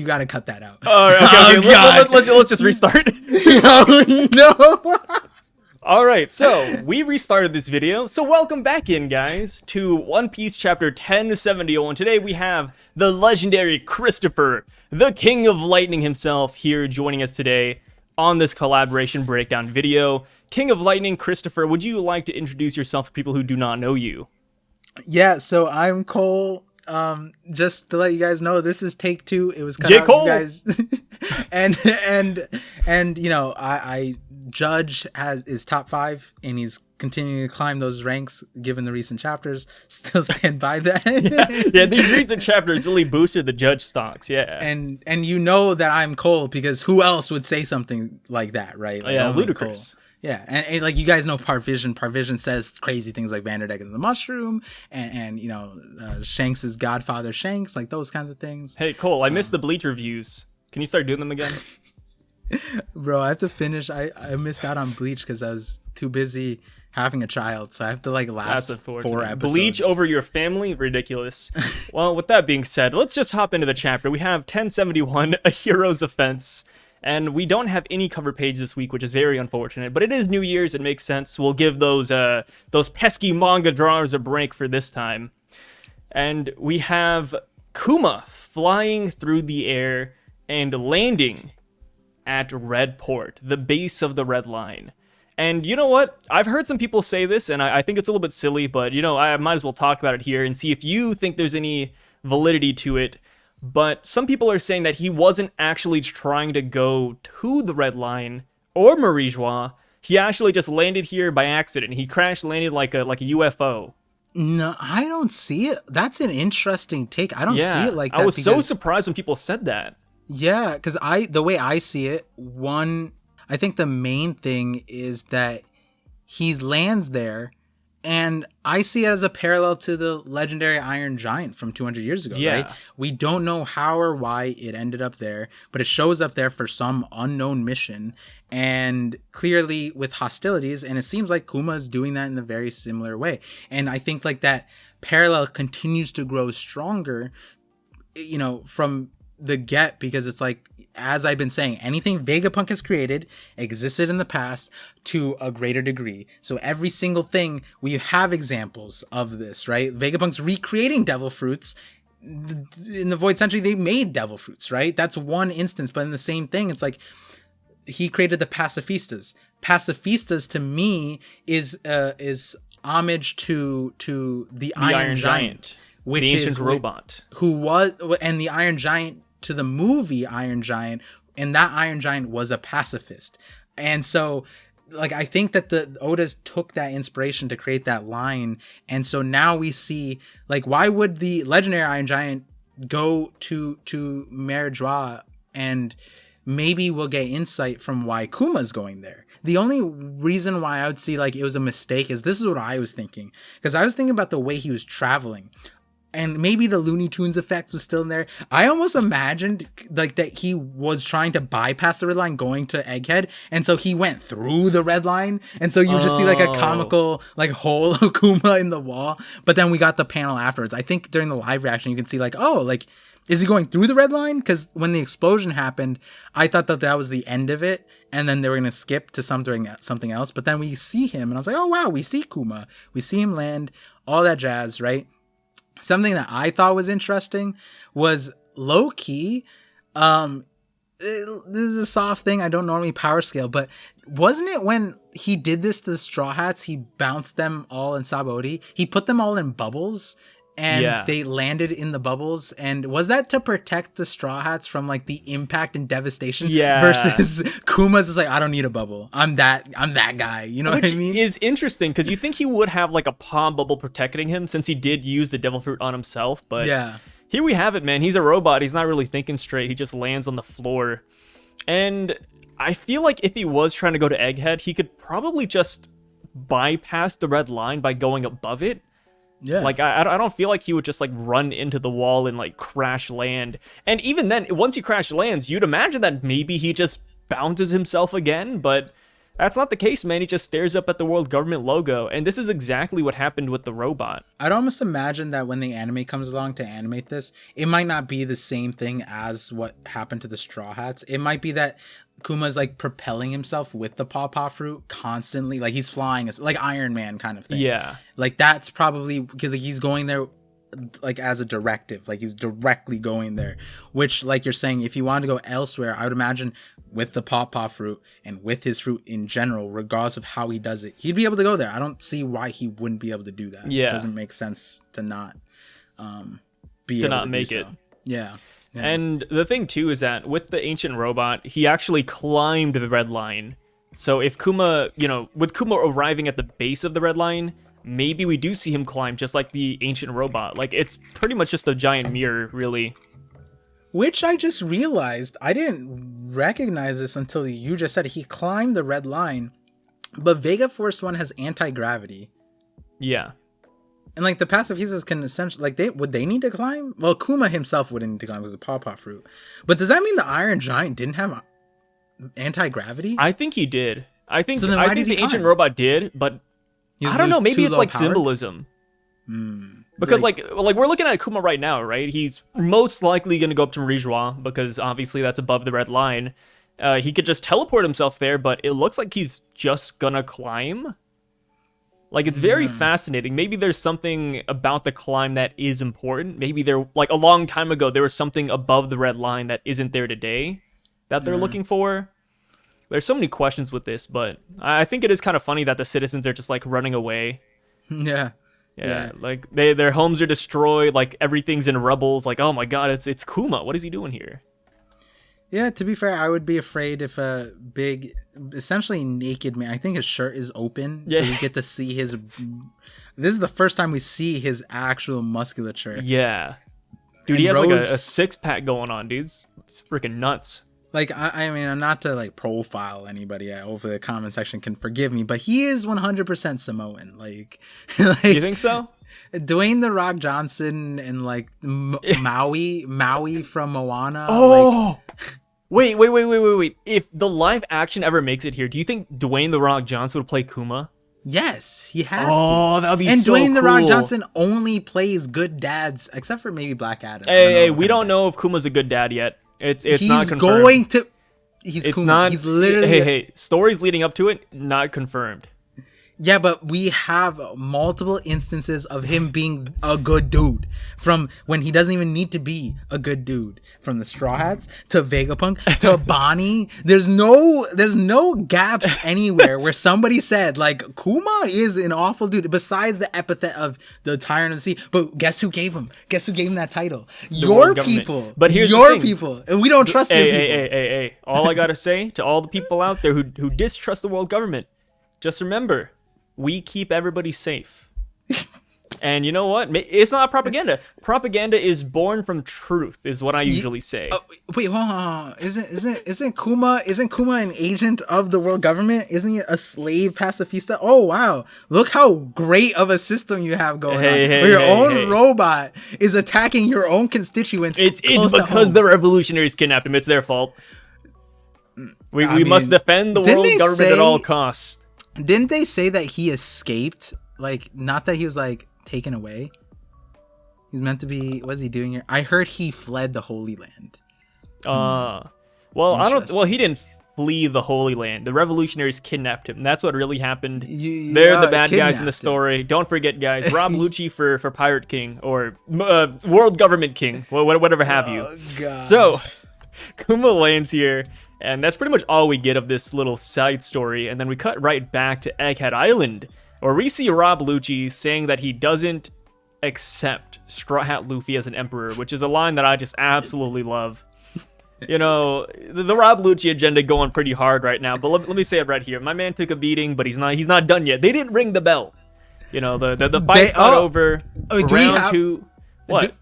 gotta cut that out. All right, okay. Let's just restart. No. All right, so we restarted this video. So welcome back in, guys, to One Piece chapter 1071. Today we have the legendary Christopher, the King of Lightning himself, here joining us today on this collaboration breakdown video. King of Lightning, Christopher, would you like to introduce yourself for people who do not know you? Yeah, so I'm Cole. Just to let you guys know, this is take 2. It was cut J. out, Cole. you guys. and you know, I Judge is top 5, and he's continuing to climb those ranks given the recent chapters. Still stand by that. yeah, these recent chapters really boosted the Judge stocks. Yeah, and you know that I'm Cole because who else would say something like that, right? Like, yeah, ludicrous. Cole. Yeah, and like you guys know Parvision. Parvision says crazy things like Vanderdeck and the Mushroom, and you know Shanks' Godfather Shanks, like those kinds of things. Hey Cole, I missed the Bleach reviews. Can you start doing them again? Bro, I have to finish. I missed out on Bleach because I was too busy having a child, so I have to like last 4 episodes. Bleach over your family? Ridiculous. Well, with that being said, let's just hop into the chapter. We have 1071, A Hero's Offense. And we don't have any cover page this week, which is very unfortunate. But it is New Year's, it makes sense. We'll give those pesky manga drawers a break for this time. And we have Kuma flying through the air and landing at Red Port, the base of the Red Line. And you know what? I've heard some people say this, and I think it's a little bit silly, but you know, I might as well talk about it here and see if you think there's any validity to it. But some people are saying that he wasn't actually trying to go to the Red Line or Mary Geoise. He actually just landed here by accident. He crash landed like a UFO. No, I don't see it. That's an interesting take. I don't see it like that. I was so surprised when people said that. Yeah, because the way I see it, I think the main thing is that he lands there. And I see it as a parallel to the legendary Iron Giant from 200 years ago, right? We don't know how or why it ended up there, but it shows up there for some unknown mission, and clearly with hostilities, and it seems like Kuma is doing that in a very similar way. And I think like that parallel continues to grow stronger, you know, from the get, because it's like, as I've been saying, anything Vegapunk has created existed in the past to a greater degree. So every single thing, we have examples of this, right? Vegapunk's recreating devil fruits. In the Void Century, they made devil fruits, right? That's one instance, but in the same thing, it's like he created the pacifistas. Pacifistas to me is homage to the Iron Giant, which the ancient is robot, and the Iron Giant to the movie Iron Giant, and that Iron Giant was a pacifist. And so like I think that the Odas took that inspiration to create that line, and so now we see like why would the legendary Iron Giant go to Mary Geoise, and maybe we'll get insight from why Kuma's going there. The only reason why I would see like it was a mistake is this is what I was thinking, because I was thinking about the way he was traveling. And maybe the Looney Tunes effects was still in there. I almost imagined like that he was trying to bypass the Red Line going to Egghead. And so he went through the Red Line. And so you just see like a comical like hole of Kuma in the wall. But then we got the panel afterwards. I think during the live reaction, you can see like, oh, like, is he going through the Red Line? Because when the explosion happened, I thought that was the end of it. And then they were going to skip to something else. But then we see him. And I was like, oh, wow, we see Kuma. We see him land, all that jazz, right? Something that I thought was interesting was low key. This is a soft thing. I don't normally power scale, but wasn't it when he did this to the Straw Hats, he bounced them all in Sabaody? He put them all in bubbles, and they landed in the bubbles. And was that to protect the Straw Hats from like the impact and devastation? Yeah. Versus Kuma's is like, I don't need a bubble. I'm that guy. You know what I mean? Which is interesting because you think he would have like a palm bubble protecting him since he did use the devil fruit on himself. But yeah, here we have it, man. He's a robot. He's not really thinking straight. He just lands on the floor. And I feel like if he was trying to go to Egghead, he could probably just bypass the Red Line by going above it. Yeah. Like, I don't feel like he would just, like, run into the wall and, like, crash land. And even then, once he crash lands, you'd imagine that maybe he just bounces himself again, but That's not the case, man. He just stares up at the world government logo, and this is exactly what happened with the robot. I'd almost imagine that when the anime comes along to animate this, it might not be the same thing as what happened to the Straw Hats. It might be that Kuma's like propelling himself with the pawpaw fruit constantly, like he's flying, like Iron Man kind of thing. Yeah, like that's probably because he's going there like as a directive, like he's directly going there, which, like you're saying, if you wanted to go elsewhere, I would imagine with the pawpaw fruit and with his fruit in general, regardless of how he does it, he'd be able to go there. I don't see why he wouldn't be able to do that. Yeah, it doesn't make sense to not make it. Yeah. And the thing too is that with the ancient robot, he actually climbed the red line. So if Kuma, with Kuma arriving at the base of the red line, maybe we do see him climb just like the ancient robot. Like, it's pretty much just a giant mirror, really. Which I just realized, I didn't recognize this until you just said it. He climbed the red line, but Vega Force 1 has anti-gravity. Yeah. And like the pacifistas can essentially, like, they need to climb? Well, Kuma himself wouldn't need to climb because of pawpaw fruit. But does that mean the Iron Giant didn't have anti-gravity? I think he did. I think the ancient robot did, but I don't know, maybe it's like symbolism. Because like we're looking at Kuma right now, right? He's most likely going to go up to Mary Geoise because obviously that's above the red line. He could just teleport himself there, but it looks like he's just gonna climb. Like, it's very fascinating. Maybe there's something about the climb that is important. Maybe like a long time ago, there was something above the red line that isn't there today that they're looking for. There's so many questions with this, but I think it is kind of funny that the citizens are just like running away. Yeah, like their homes are destroyed, like everything's in rubbles. Like, oh my god, it's Kuma. What is he doing here? Yeah, to be fair, I would be afraid if a big, essentially naked man, I think his shirt is open, so we get to see his, this is the first time we see his actual musculature. Yeah. Dude, he has like a six-pack going on, dude. It's freaking nuts. Like, I mean, I'm not to like profile anybody. Hopefully the comment section can forgive me, but he is 100% Samoan. Like, you think so? Dwayne The Rock Johnson and like Maui from Moana. Oh, like... wait. If the live action ever makes it here, do you think Dwayne The Rock Johnson would play Kuma? Yes, he has. Oh, that would be and so Dwayne cool. The Rock Johnson only plays good dads, except for maybe Black Adam. Hey, we don't know if Kuma's a good dad yet. It's not confirmed. Going to. He's it's Kuma. Not. He's literally. Hey. Stories leading up to it, not confirmed. Yeah, but we have multiple instances of him being a good dude. From when he doesn't even need to be a good dude. From the Straw Hats to Vegapunk to Bonnie. There's no gaps anywhere where somebody said, like, Kuma is an awful dude. Besides the epithet of the Tyrant of the Sea. But guess who gave him? Guess who gave him that title? Your people. But here's your the thing. people. And we don't trust your people. Hey. All I gotta say to all the people out there who distrust the world government, just remember, we keep everybody safe. And you know what? It's not propaganda. Propaganda is born from truth, is what I usually say. Wait, hold on. Isn't Kuma an agent of the world government? Isn't he a slave pacifista? Oh wow. Look how great of a system you have going on. Where your own robot is attacking your own constituents. It's because the revolutionaries kidnapped him. It's their fault. We must defend the world government at all costs. Didn't they say that he escaped? Like, not that he was, like, taken away? He's meant to be... What's he doing here? I heard he fled the Holy Land. Well, he didn't flee the Holy Land. The revolutionaries kidnapped him. That's what really happened. They're the bad guys in the story. Don't forget, guys. Rob Lucci for Pirate King. Or World Government King. Whatever have you. God. So, Kuma lands here. And that's pretty much all we get of this little side story. And then we cut right back to Egghead Island, where we see Rob Lucci saying that he doesn't accept Straw Hat Luffy as an emperor, which is a line that I just absolutely love. You know, the Rob Lucci agenda going pretty hard right now. But let me say it right here. My man took a beating, but he's not done yet. They didn't ring the bell. You know, the fight's not over. Round 2. What?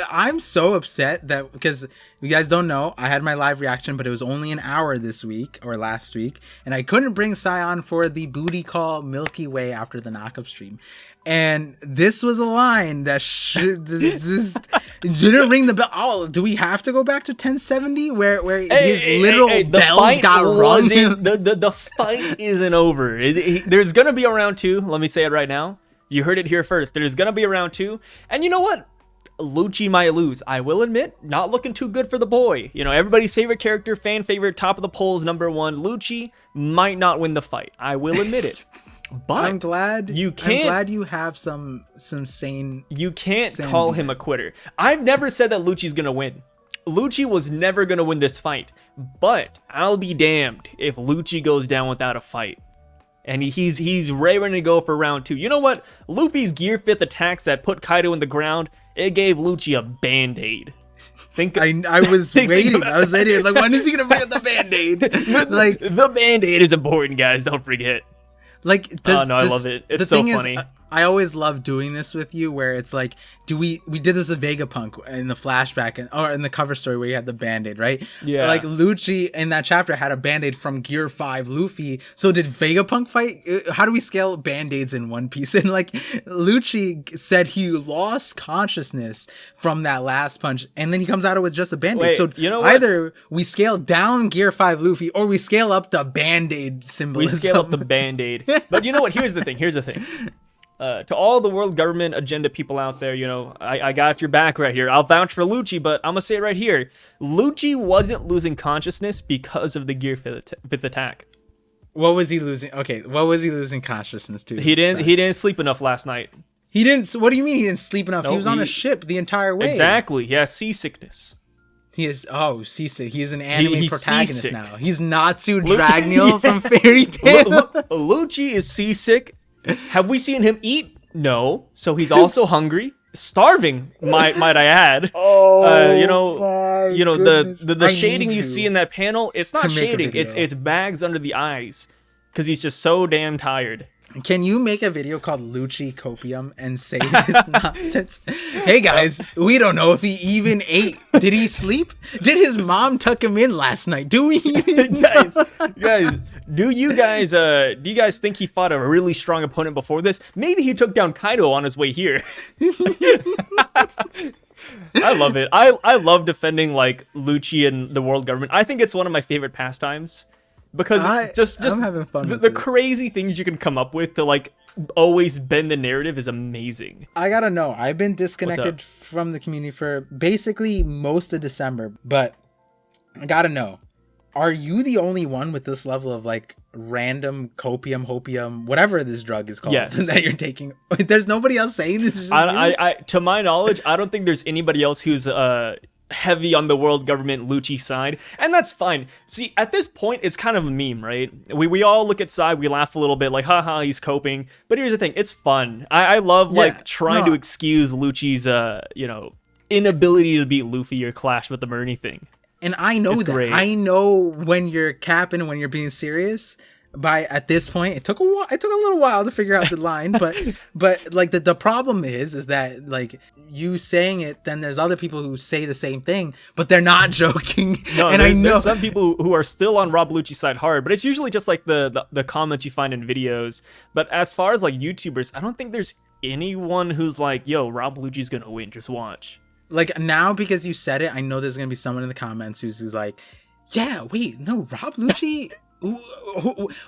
I'm so upset that, because you guys don't know, I had my live reaction, but it was only an hour this week or last week, and I couldn't bring Sion for the booty call Milky Way after the knockup stream. And this was a line that just didn't ring the bell. Oh, do we have to go back to 1070 where his literal bells got rung? The fight isn't over. There's gonna be a round 2. Let me say it right now. You heard it here first. There's gonna be a round 2, and you know what? Lucci might lose. I will admit, not looking too good for the boy. You know, everybody's favorite character, fan favorite, top of the polls, #1. Lucci might not win the fight. I will admit it. But I'm glad you have some sane. You can't call him a quitter. I've never said that Lucci's gonna win. Lucci was never gonna win this fight. But I'll be damned if Lucci goes down without a fight. And he's raring to go for round 2. You know what? Luffy's Gear 5th attacks that put Kaido in the ground, it gave Lucci a band-aid. I was waiting. I was waiting. Like, when is he gonna bring up the band-aid? Like, the band-aid is important, guys. Don't forget. Like, I love it. It's so funny. I always love doing this with you, where it's like, we did this with Vegapunk in the flashback or in the cover story where you had the Band-Aid, right? Yeah. Like, Lucci in that chapter had a Band-Aid from Gear 5 Luffy. So did Vegapunk fight? How do we scale Band-Aids in One Piece? And like, Lucci said he lost consciousness from that last punch, and then he comes out with just a Band-Aid. Wait, so you know what? Either we scale down Gear 5 Luffy, or we scale up the Band-Aid symbolism. We scale up the Band-Aid. But you know what? Here's the thing. To all the world government agenda people out there, you know, I got your back right here. I'll vouch for Lucci, but I'm going to say it right here. Lucci wasn't losing consciousness because of the Gear 5th attack. What was he losing? Okay, what was he losing consciousness to? He didn't sleep enough last night. He didn't. What do you mean he didn't sleep enough? No, he was on a ship the entire way. Exactly. He has seasickness. He is seasick. He's an anime protagonist seasick. Now. He's Natsu Dragneel from Fairy Tail. Lucci is seasick. Have we seen him eat? No. So he's also hungry, starving. Might I add? Oh, the shading you see in that panel. It's not shading. It's bags under the eyes, because he's just so damn tired. Can you make a video called Lucci Copium and say this nonsense? Hey guys, we don't know if he even ate. Did he sleep? Did his mom tuck him in last night? Do we even guys, do you guys think he fought a really strong opponent before this? Maybe he took down Kaido on his way here. I love it. I love defending like Lucci and the world government. I think it's one of my favorite pastimes. Because I'm having fun the crazy things you can come up with to like always bend the narrative is amazing. I gotta know. I've been disconnected from the community for basically most of December, but I gotta know. Are you the only one with this level of like random copium, hopium, whatever this drug is called that you're taking? There's nobody else saying this? To my knowledge, I don't think there's anybody else who's heavy on the world government Lucci side, and that's fine. See, at this point, it's kind of a meme, right? We all look at side, we laugh a little bit, like, haha, he's coping. But here's the thing, it's fun. I love trying to excuse Lucci's, inability to beat Luffy or clash with him or anything. And I know that. Great. I know when you're capping and when you're being serious. At this point, it took a while. It took a little while to figure out the line, but like the problem is that like you saying it, then there's other people who say the same thing, but they're not joking. No, and I know there's some people who are still on Rob Lucci's side hard, but it's usually just like the comments you find in videos. But as far as like YouTubers, I don't think there's anyone who's like, "Yo, Rob Lucci's gonna win. Just watch." Like now, because you said it, I know there's gonna be someone in the comments who's like, "Yeah, wait, no, Rob Lucci."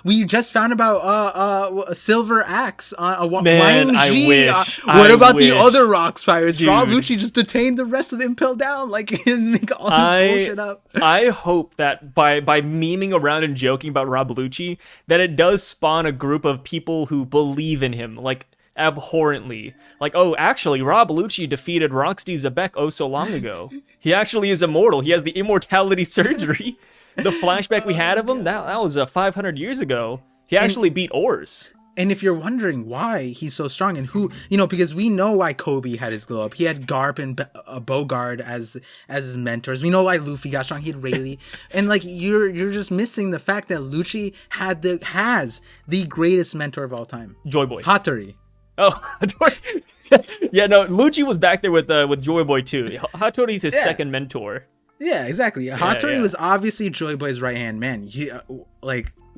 We just found about Silver Axe on Man, I wish. What about the other rock spiders? Rob Lucci just detained the rest of the Impel Down, like all this bullshit up. I hope that by memeing around and joking about Rob Lucci, that it does spawn a group of people who believe in him, like abhorrently. Like, oh, actually, Rob Lucci defeated Rocksteady Zebek oh so long ago. He actually is immortal. He has the immortality surgery. The flashback we had of him, that was 500 years ago. He actually beat Oars. And if you're wondering why he's so strong and who, because we know why Kobe had his glow up. He had Garp and Bogard as his mentors. We know why Luffy got strong. He had Rayleigh. And like you're just missing the fact that Lucci has the greatest mentor of all time. Joy Boy. Hattori. Oh, Hattori. Yeah, no, Lucci was back there with Joy Boy too. Hattori's his second mentor. Yeah, exactly. Hattori was obviously Joy Boy's right hand man. He,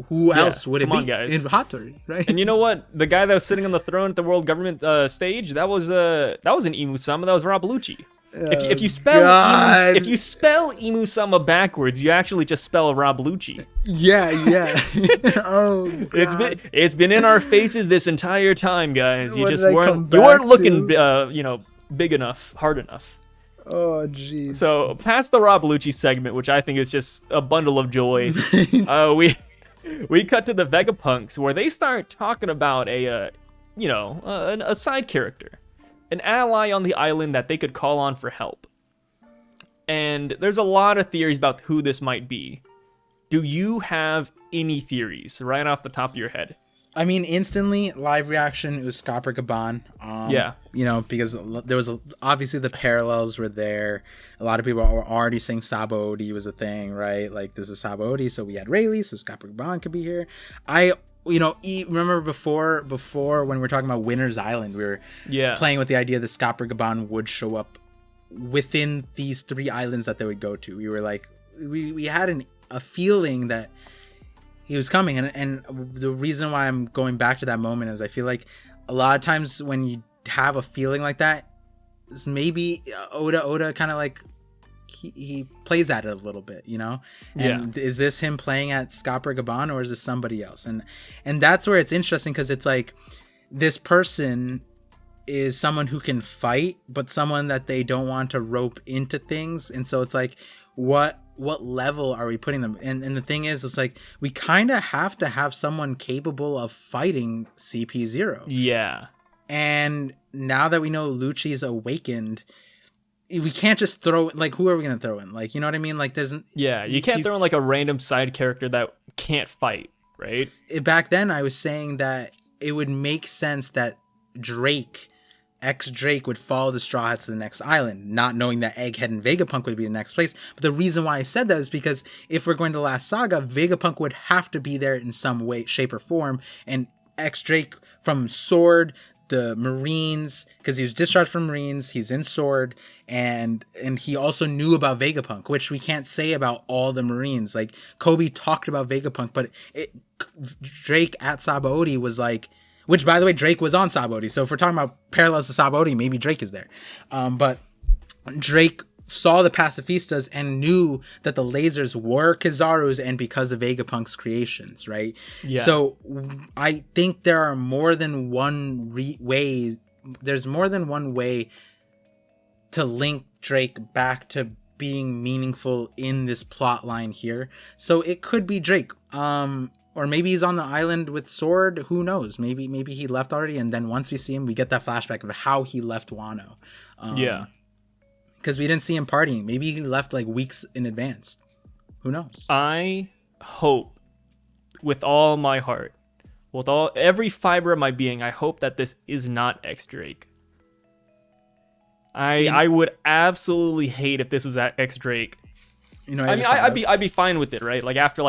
who else would it be? Guys. In Hattori, right? And you know what? The guy that was sitting on the throne at the World Government stage, that was an Imu-sama. That was Rob Lucci. If you spell Imu-sama backwards, you actually just spell Rob Lucci. Yeah. Oh, God. It's been in our faces this entire time, guys. You weren't looking big enough, hard enough. Oh, jeez. So past the Rob Lucci segment, which I think is just a bundle of joy, we cut to the Vegapunks, where they start talking about a side character, an ally on the island that they could call on for help. And there's a lot of theories about who this might be. Do you have any theories right off the top of your head? I mean, instantly, live reaction, it was Scopper Gaban. Because there was obviously the parallels were there. A lot of people were already saying Sabo Odi was a thing, right? Like, this is Sabo Odi, so we had Rayleigh, so Scopper Gaban could be here. Remember before when we were talking about Winter's Island, we were playing with the idea that Scopper Gaban would show up within these 3 islands that they would go to. We were like, we had a feeling that he was coming, and the reason why I'm going back to that moment is I feel like a lot of times when you have a feeling like that, is maybe Oda kind of like he plays at it a little bit, and is this him playing at Scopper Gaban, or is this somebody else? And that's where it's interesting, because it's like this person is someone who can fight, but someone that they don't want to rope into things, and so it's like what level are we putting them? And the thing is, it's like we kind of have to have someone capable of fighting CP0. Yeah. And now that we know Lucci's awakened, we can't just throw, like, who are we going to throw in? Like, you know what I mean? Like, you can't throw in like a random side character that can't fight, right? Back then I was saying that it would make sense that Drake would follow the Straw Hats to the next island, not knowing that Egghead and Vegapunk would be the next place. But the reason why I said that is because if we're going to Last Saga, Vegapunk would have to be there in some way, shape, or form. And Drake from Sword, the Marines, because he was discharged from Marines, he's in Sword, and he also knew about Vegapunk, which we can't say about all the Marines. Like, Kobe talked about Vegapunk, but Drake at Sabo Odi was like, which, by the way, Drake was on Sabo Odi. So if we're talking about parallels to Sabo Odi, maybe Drake is there. But Drake saw the pacifistas and knew that the lasers were Kizaru's, and because of Vegapunk's creations, right? Yeah. So I think there are more than one way. There's more than one way to link Drake back to being meaningful in this plot line here. So it could be Drake. Or maybe he's on the island with Sword. Who knows? Maybe he left already, and then once we see him, we get that flashback of how he left Wano. Because we didn't see him partying. Maybe he left like weeks in advance. Who knows? I hope, with all my heart, with every fiber of my being, I hope that this is not X-Drake. I would absolutely hate if this was at X-Drake. I'd be fine with it, right? Like, after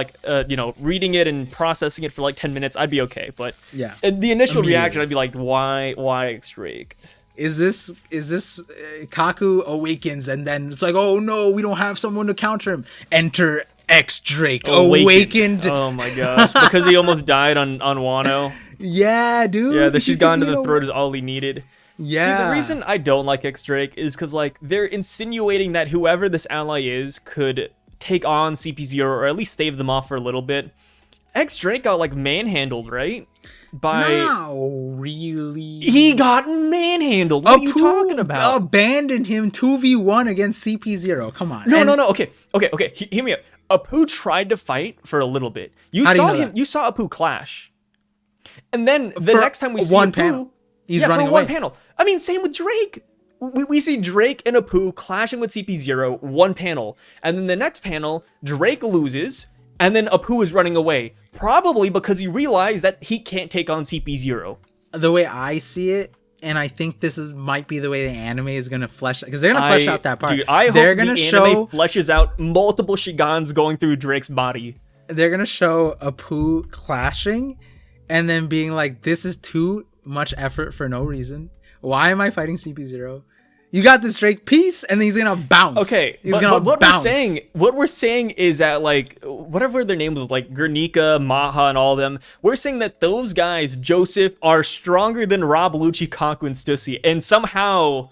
reading it and processing it for like 10 minutes, I'd be okay. But the initial reaction, I'd be like, why X-Drake? Is this Kaku awakens, and then it's like, oh no, we don't have someone to counter him. Enter X-Drake awakened. Oh my gosh, because he almost died on Wano. Yeah, dude. Yeah, the Shigan to the throat is all he needed. Yeah. See, the reason I don't like X-Drake is because, like, they're insinuating that whoever this ally is could take on CP0, or at least stave them off for a little bit. X-Drake got, like, manhandled, right? No, really? He got manhandled. What are you talking about? Abandoned him 2v1 against CP0. Come on. No. Okay. Hear me out. Apu tried to fight for a little bit. You saw Apu clash. And then the next time we see one Apu... panel. He's running away. One panel. I mean, same with Drake. We see Drake and Apu clashing with CP0, one panel. And then the next panel, Drake loses, and then Apu is running away. Probably because he realized that he can't take on CP0. The way I see it, and I think this might be the way the anime is going to flesh... Because they're going to flesh out that part. Dude, I hope the anime fleshes out multiple Shigans going through Drake's body. They're going to show Apu clashing, and then being like, this is two much effort for no reason. Why am I fighting CP0? You got this Drake piece, and then he's gonna bounce. Okay, he's but what we're saying is that, like, whatever their name was, like Guernica, Maha, and all of them, we're saying that those guys, Joseph, are stronger than Rob, Lucci, Kaku, and Stussy, and somehow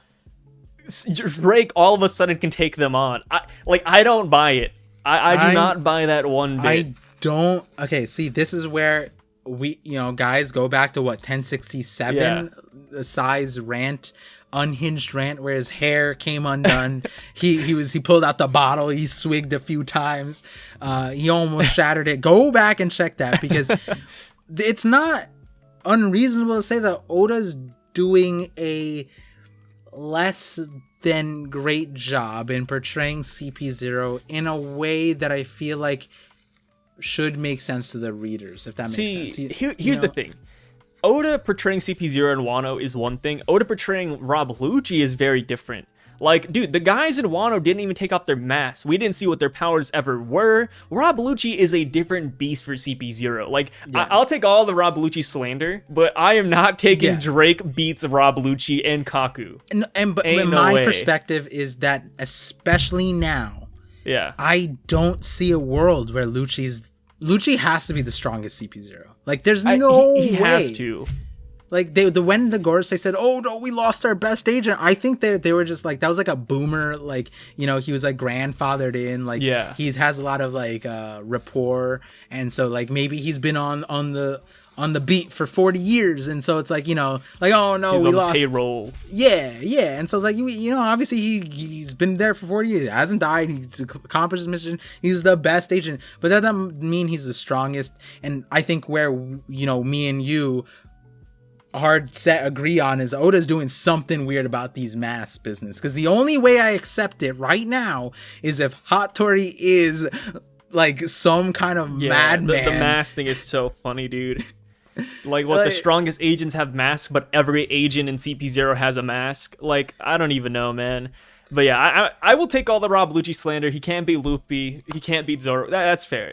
Drake all of a sudden can take them on. I don't buy it. I do not buy that one bit. I don't. Okay, see, this is where we, guys, go back to what 1067 size rant. Unhinged rant where his hair came undone. he pulled out the bottle, he swigged a few times, he almost shattered it. Go back and check that, because it's not unreasonable to say that Oda's doing a less than great job in portraying CP0 in a way that I feel like should make sense to the readers, if that makes sense. Here's the thing. Oda portraying CP0 and Wano is one thing. Oda portraying Rob Lucci is very different. Like, dude, the guys in Wano didn't even take off their masks. We didn't see what their powers ever were. Rob Lucci is a different beast for CP0. Like, I'll take all the Rob Lucci slander, but I am not taking Drake beats Rob Lucci and Kaku. But my perspective is that, especially now, I don't see a world where Lucci has to be the strongest CP0. Like, there's no way. He has to. Like, when the Gorosei said, "Oh no, we lost our best agent," I think they were just like, that was like a boomer. Like, he was like grandfathered in. Like, he has a lot of like rapport, and so like maybe he's been on the beat for 40 years, and so it's like, like, oh no, he's we on lost payroll. And so it's like, obviously he's been there for 40 years, he hasn't died, he's accomplished his mission, he's the best agent, but that doesn't mean he's the strongest. And I think where me and you hard set agree on is Oda's doing something weird about these masks business, because the only way I accept it right now is if Hattori is like some kind of madman. The mask thing is so funny, dude. Like, the strongest agents have masks, but every agent in CP0 has a mask. Like, I don't even know, man. But yeah, I will take all the Rob Lucci slander. He can't beat Luffy. He can't beat Zoro. That's fair.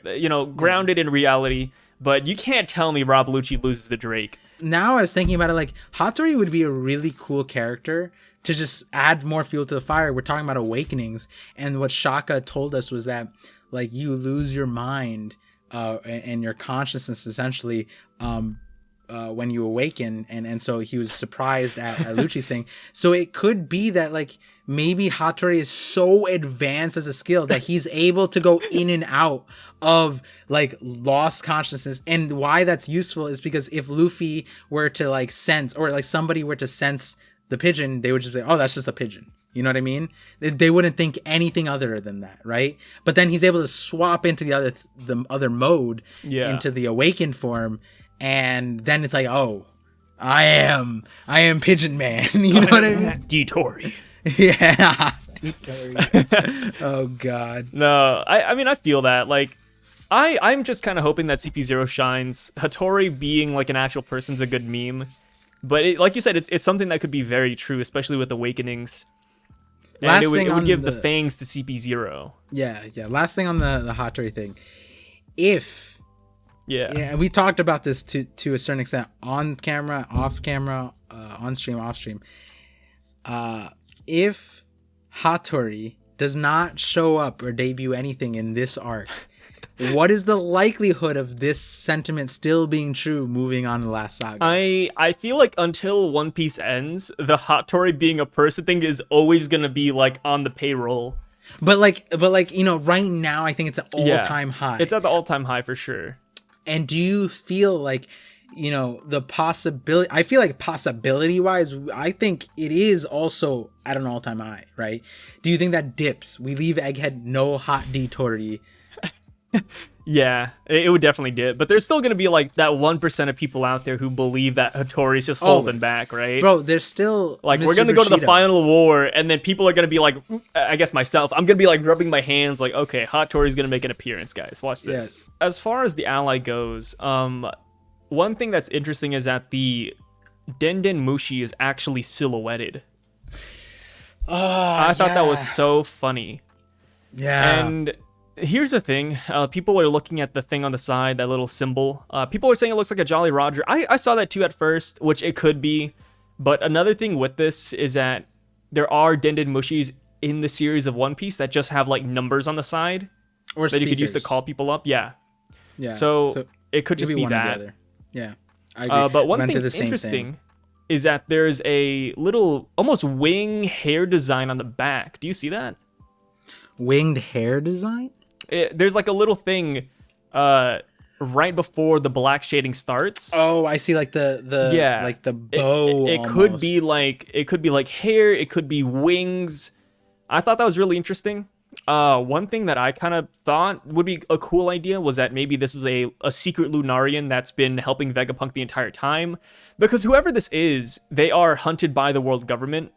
Grounded in reality. But you can't tell me Rob Lucci loses to Drake. Now I was thinking about it, like, Hattori would be a really cool character to just add more fuel to the fire. We're talking about awakenings. And what Shaka told us was that, like, you lose your mind and your consciousness, essentially, when you awaken, and so he was surprised at Lucci's thing. So it could be that, like, maybe Hattori is so advanced as a skill that he's able to go in and out of like lost consciousness. And why that's useful is because if Luffy were to like sense, or like somebody were to sense the pigeon, they would just say, "Oh, that's just a pigeon." You know what I mean? They wouldn't think anything other than that, right? But then he's able to swap into the other mode, into the awakened form, and then it's like, "Oh, I am Pigeon Man." You know what I mean? Ditori. Yeah. Oh God. No, I mean, I feel that. Like, I'm just kind of hoping that CP0 shines. Hattori being like an actual person's a good meme, but like you said, it's something that could be very true, especially with awakenings. And it would give the fangs to CP0. Yeah. Last thing on the Hattori thing. We talked about this to a certain extent, on camera, off camera, on stream, off stream. If Hattori does not show up or debut anything in this arc, what is the likelihood of this sentiment still being true moving on to the last saga? I feel like until One Piece ends, the Hattori being a person thing is always gonna be like on the payroll. But right now I think it's an all-time high. It's at the all-time high for sure. And do you feel like, the possibility, I feel like possibility wise, I think it is also at an all-time high, right? Do you think that dips? We leave Egghead no hot Ditori. Yeah, it would definitely dip. But there's still going to be like that 1% of people out there who believe that Hattori's just holding back, right? Bro, there's still like, Mr. we're going to go to the final war, and then people are going to be like, I guess myself, I'm going to be like rubbing my hands like, okay, Hattori's going to make an appearance, guys. Watch this. Yes. As far as the ally goes, one thing that's interesting is that the Denden Mushi is actually silhouetted. I thought that was so funny. Yeah. And Here's the thing. People are looking at the thing on the side, that little symbol. People are saying it looks like a Jolly Roger. I saw that too at first, which it could be. But another thing with this is that there are Denden Mushis in the series of One Piece that just have like numbers on the side Or that you could use to call people up. Yeah. Yeah. So it could just be that. Yeah. I agree. But one Went thing through the same interesting thing. is that there's a little almost wing hair design on the back. Do you see that? Winged hair design? There's like a little thing right before the black shading starts. Oh, I see, like the like the bow. It could be like hair, it could be wings. I thought that was really interesting. One thing that I kind of thought would be a cool idea was that maybe this is a secret Lunarian that's been helping Vegapunk the entire time, because whoever this is, they are hunted by the world government.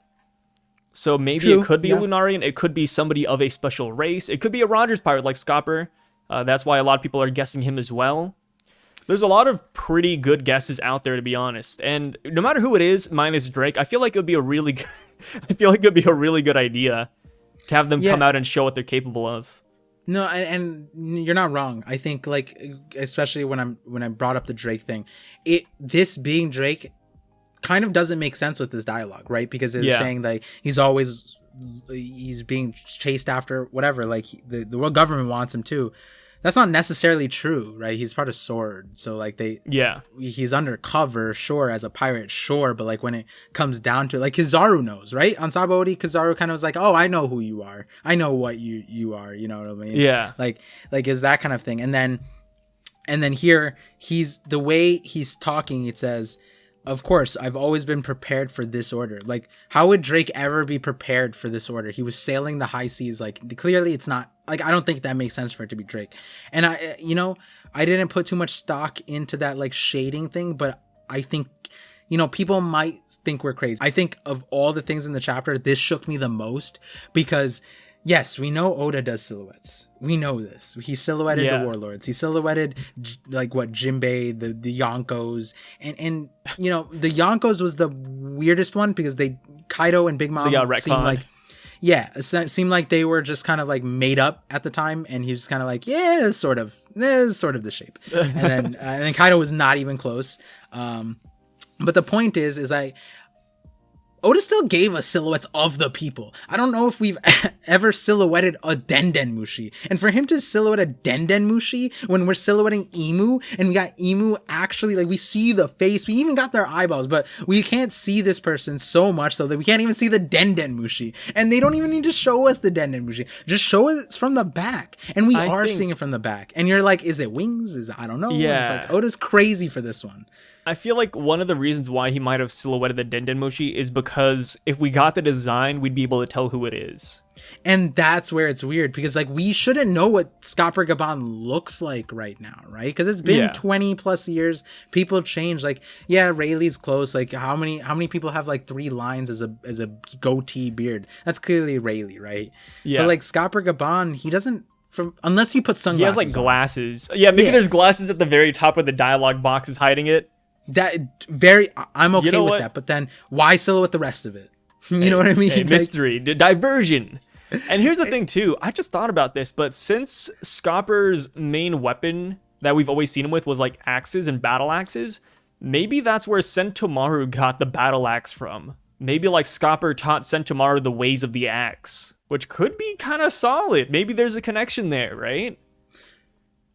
So maybe it could be a Lunarian, it could be somebody of a special race, it could be a Rogers pirate like Scopper. That's why a lot of people are guessing him as well. There's a lot of pretty good guesses out there, to be honest. And no matter who it is, minus Drake, I feel like it would be a really good, good idea to have them come out and show what they're capable of. No, and you're not wrong. I think, like, especially when I brought up the Drake thing, this being Drake kind of doesn't make sense with this dialogue, right? Because it's saying that he's being chased after whatever, like the world government wants him to. That's not necessarily true, right? He's part of Sword, so like he's undercover, sure, as a pirate, sure, but like when it comes down to it, like Kizaru knows, right? On Sabaody, Kizaru kind of was like, oh, I know who you are, I know what you are, you know what I mean? Yeah, like is that kind of thing. And then here he's, the way he's talking, it says, of course, I've always been prepared for this order. Like, how would Drake ever be prepared for this order? He was sailing the high seas. Like, clearly it's not, like, I don't think that makes sense for it to be Drake. And I didn't put too much stock into that, like, shading thing, but I think, people might think we're crazy. I think of all the things in the chapter, this shook me the most because, yes, we know Oda does silhouettes. We know this. He silhouetted the warlords. He silhouetted Jinbei, the Yonkos, and the Yonkos was the weirdest one because Kaido and Big Mom seemed like, it seemed like they were just kind of like made up at the time, and he was kind of like, this is sort of the shape, and then Kaido was not even close. But the point is Oda still gave us silhouettes of the people. I don't know if we've ever silhouetted a Denden Mushi. And for him to silhouette a Denden Mushi when we're silhouetting Emu, and we got Emu actually, like, we see the face, we even got their eyeballs, but we can't see this person so much so that we can't even see the Denden Mushi. And they don't even need to show us the Denden Mushi. Just show it from the back. And we are seeing it from the back. And you're like, is it wings? I don't know. Yeah. It's like, Oda's crazy for this one. I feel like one of the reasons why he might have silhouetted the Denden Mushi is because if we got the design, we'd be able to tell who it is. And that's where it's weird, because like we shouldn't know what Scopper Gabon looks like right now, right? Because it's been 20 plus years. People change. Like, Rayleigh's close. Like, how many people have like 3 lines as a goatee beard? That's clearly Rayleigh, right? Yeah. But like Scopper Gabon, he doesn't. Unless he puts sunglasses. He has like glasses. Yeah, maybe there's glasses at the very top where the dialogue box is hiding it. I'm okay with that, but then why silhouette the rest of it? You know what I mean? Mystery, diversion. And here's the thing too, I just thought about this, but since Scopper's main weapon that we've always seen him with was like axes and battle axes, maybe that's where Sentomaru got the battle axe from. Maybe like Scopper taught Sentomaru the ways of the axe, which could be kind of solid. Maybe there's a connection there, right?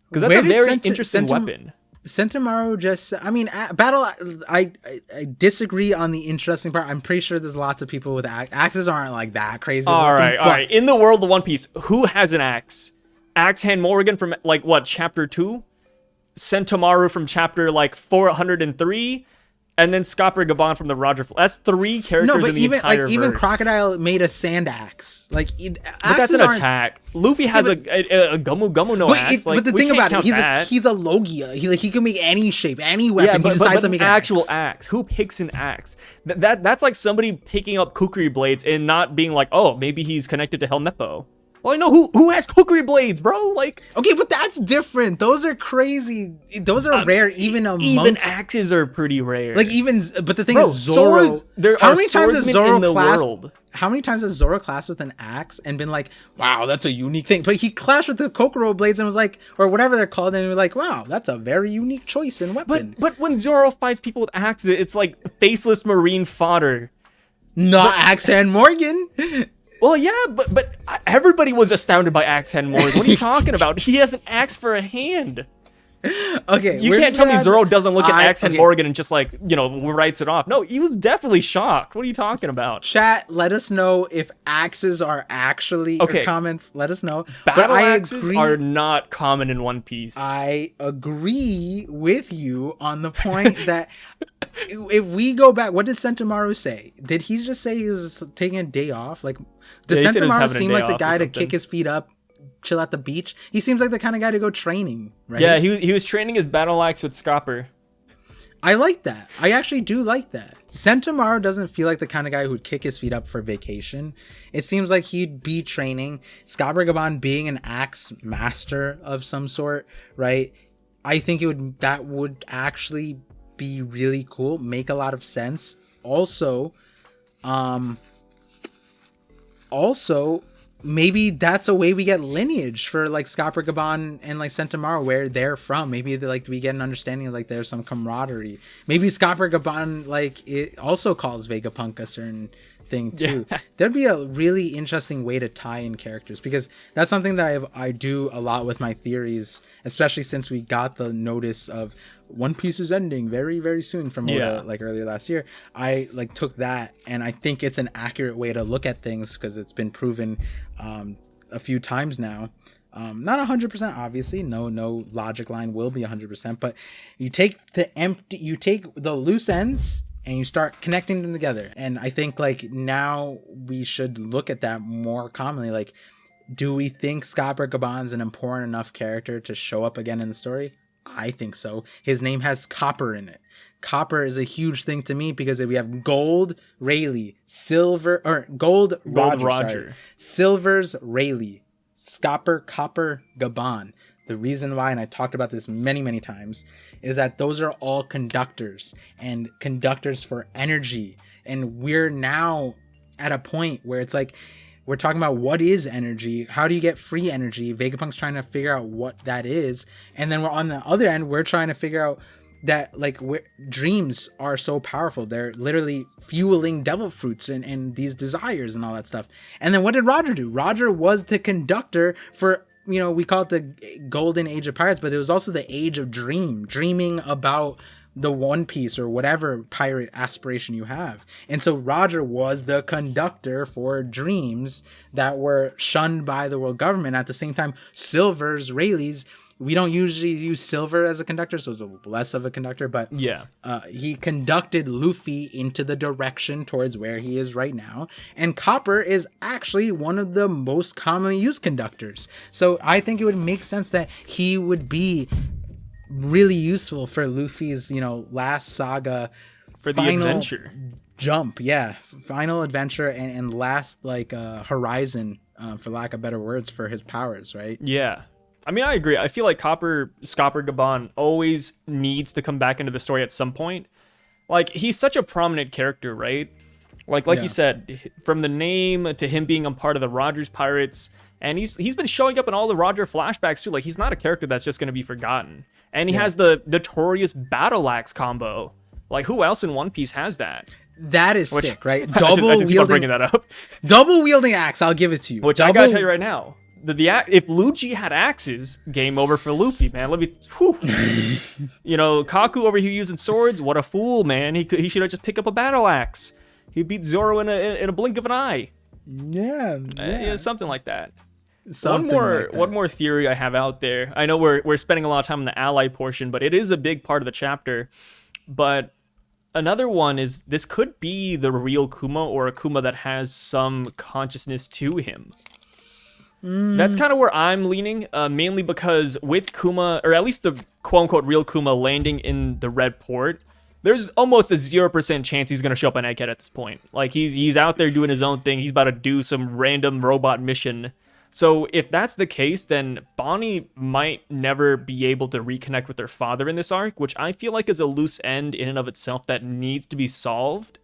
Because that's a very interesting weapon. Sentomaru I disagree on the interesting part. I'm pretty sure there's lots of people with axes aren't like that crazy. All right. In the world of One Piece, who has an axe? Axe Hand Morrigan from like what, chapter 2? Sentomaru from chapter like 403? And then Scopper Gabon from the Roger. That's 3 characters in the entire verse. Even Crocodile made a sand axe. Like, but that's an attack. Luffy has a Gumu Gumu axe. But the thing about it, he's a Logia. He can make any shape, any weapon. He decides to make an actual axe. Who picks an axe? That's like somebody picking up kukri blades and not being like, oh, maybe he's connected to Helmeppo. Well, I know who has kukri blades, bro. Like, okay, but that's different. Those are crazy. Those are rare, even amongst axes are pretty rare. Like even, but the thing bro, is, Zoro. Swords, there how are many times has Zoro in the world? How many times has Zoro clashed with an axe and been like, "Wow, that's a unique thing"? But he clashed with the Kokoro blades and was like, or whatever they're called, and was like, "Wow, that's a very unique choice in weapon." But when Zoro fights people with axes, it's like faceless marine fodder. Not Axe Hand Morgan. Well, yeah, but everybody was astounded by Axe Hand Morgan. What are you talking about? He has an axe for a hand. Okay, you can't tell me Zoro doesn't look at Axe Hand Morgan and just like, writes it off. No, he was definitely shocked. What are you talking about? Chat, let us know if axes are actually comments. Let us know. Battle axes are not common in One Piece. I agree with you on the point that if we go back, what did Sentomaru say? Did he just say he was taking a day off? Like, does Sentomaru seem like the guy to kick his feet up, chill at the beach? He seems like the kind of guy to go training, right? Yeah, he was training his battle axe with Scopper. I like that. I actually do like that. Sentomaru doesn't feel like the kind of guy who'd kick his feet up for vacation. It seems like he'd be training. Scopper Gaban being an axe master of some sort, right? I think that would actually be really cool, make a lot of sense. Also, maybe that's a way we get lineage for like Scopper Gaban and like Sentomaru, where they're from. Maybe we get an understanding of like there's some camaraderie. Maybe Scopper Gaban like it also calls Vegapunk a certain thing too. Yeah. There'd be a really interesting way to tie in characters, because that's something that I do a lot with my theories, especially since we got the notice of One Piece is ending very, very soon from Oda, like earlier last year. I like took that, and I think it's an accurate way to look at things, because it's been proven a few times now. Not 100%, obviously. No logic line will be 100%, but you take the loose ends and you start connecting them together. And I think like now we should look at that more commonly. Like, do we think Scopper Gaban's an important enough character to show up again in the story? I think so. His name has copper in it. Copper is a huge thing to me, because we have gold Rayleigh, gold Roger. Silver's Rayleigh, Scopper, Copper, Gaban. The reason why, and I talked about this many, many times, is that those are all conductors, and conductors for energy. And we're now at a point where it's like, we're talking about what is energy? How do you get free energy? Vegapunk's trying to figure out what that is. And then we're on the other end, we're trying to figure out that like dreams are so powerful. They're literally fueling devil fruits and these desires and all that stuff. And then what did Roger do? Roger was the conductor for, we call it the golden age of pirates, but it was also the age of dreaming about the One Piece or whatever pirate aspiration you have. And so Roger was the conductor for dreams that were shunned by the world government. At the same time, Silver's, Rayleigh's, we don't usually use Silver as a conductor, so it's less of a conductor, but yeah, he conducted Luffy into the direction towards where he is right now. And Copper is actually one of the most commonly used conductors. So I think it would make sense that he would be really useful for Luffy's, last saga, for the adventure jump. Yeah, final adventure and last horizon, for lack of better words, for his powers, right? Yeah. I mean, I agree. I feel like Scopper Gaban always needs to come back into the story at some point. Like, he's such a prominent character, right? Like you said, from the name to him being a part of the Rogers Pirates, and he's been showing up in all the Roger flashbacks too. Like, he's not a character that's just going to be forgotten. And he has the notorious battle axe combo. Like, who else in One Piece has that? That is sick, right? I just keep on bringing that up. Double wielding axe, I'll give it to you. Which I gotta tell you right now. If Lucci had axes, game over for Luffy, man. Kaku over here using swords. What a fool, man. He should have just picked up a battle axe. He beat Zoro in a blink of an eye. Yeah. Something like that. One more theory I have out there. I know we're spending a lot of time in the ally portion, but it is a big part of the chapter. But another one is this could be the real Kuma, or a Kuma that has some consciousness to him. That's kind of where I'm leaning, mainly because with Kuma, or at least the quote-unquote real Kuma landing in the Red Port, there's almost a 0% chance he's going to show up on Egghead at this point. Like, he's out there doing his own thing. He's about to do some random robot mission. So if that's the case, then Bonnie might never be able to reconnect with her father in this arc, which I feel like is a loose end in and of itself that needs to be solved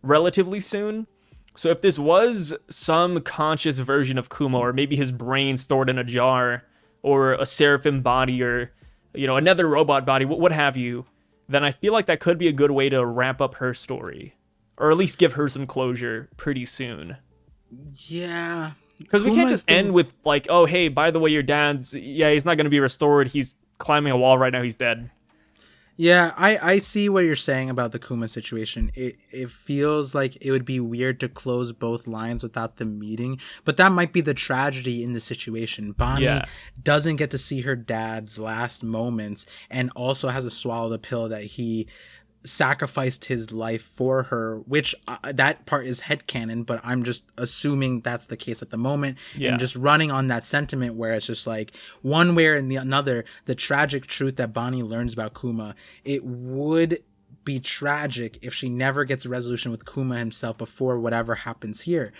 relatively soon. So if this was some conscious version of Kuma, or maybe his brain stored in a jar, or a seraphim body, or, you know, another robot body, what have you, then I feel like that could be a good way to wrap up her story, or at least give her some closure pretty soon. Yeah. Because we can't just end with, like, oh, hey, by the way, your dad's, yeah, he's not going to be restored. He's climbing a wall right now. He's dead. Yeah, I see what you're saying about the Kuma situation. It feels like it would be weird to close both lines without them meeting, but that might be the tragedy in the situation. Bonnie doesn't get to see her dad's last moments, and also has to swallow the pill that he sacrificed his life for her, which that part is headcanon, but I'm just assuming that's the case at the moment, and just running on that sentiment where it's just like, one way or another, the tragic truth that Bonnie learns about Kuma, it would be tragic if she never gets a resolution with Kuma himself before whatever happens here.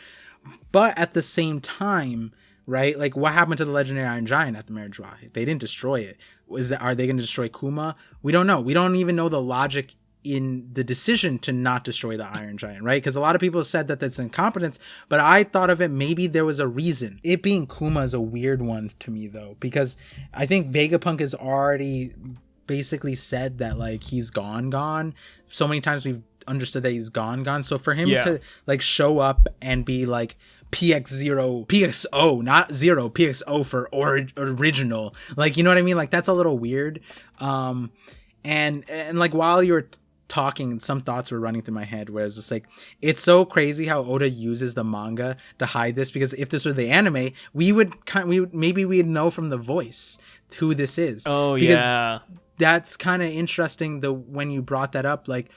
But at the same time, right, like, what happened to the legendary Iron Giant at the Mary Geoise? They didn't destroy it. Are they going to destroy Kuma? We don't know. We don't even know the logic in the decision to not destroy the Iron Giant, right? Because a lot of people said that that's incompetence, but I thought of it, maybe there was a reason. It being Kuma is a weird one to me, though, because I think Vegapunk has already basically said that, like, he's gone. So many times we've understood that he's gone. So for him to, like, show up and be like, PXO, not zero, PXO for original, like, you know what I mean? Like, that's a little weird. And like, while you're talking, some thoughts were running through my head where it's just like, it's so crazy how Oda uses the manga to hide this, because if this were the anime, maybe we'd know from the voice who this is. Oh, because yeah, that's kind of interesting, when you brought that up. Like,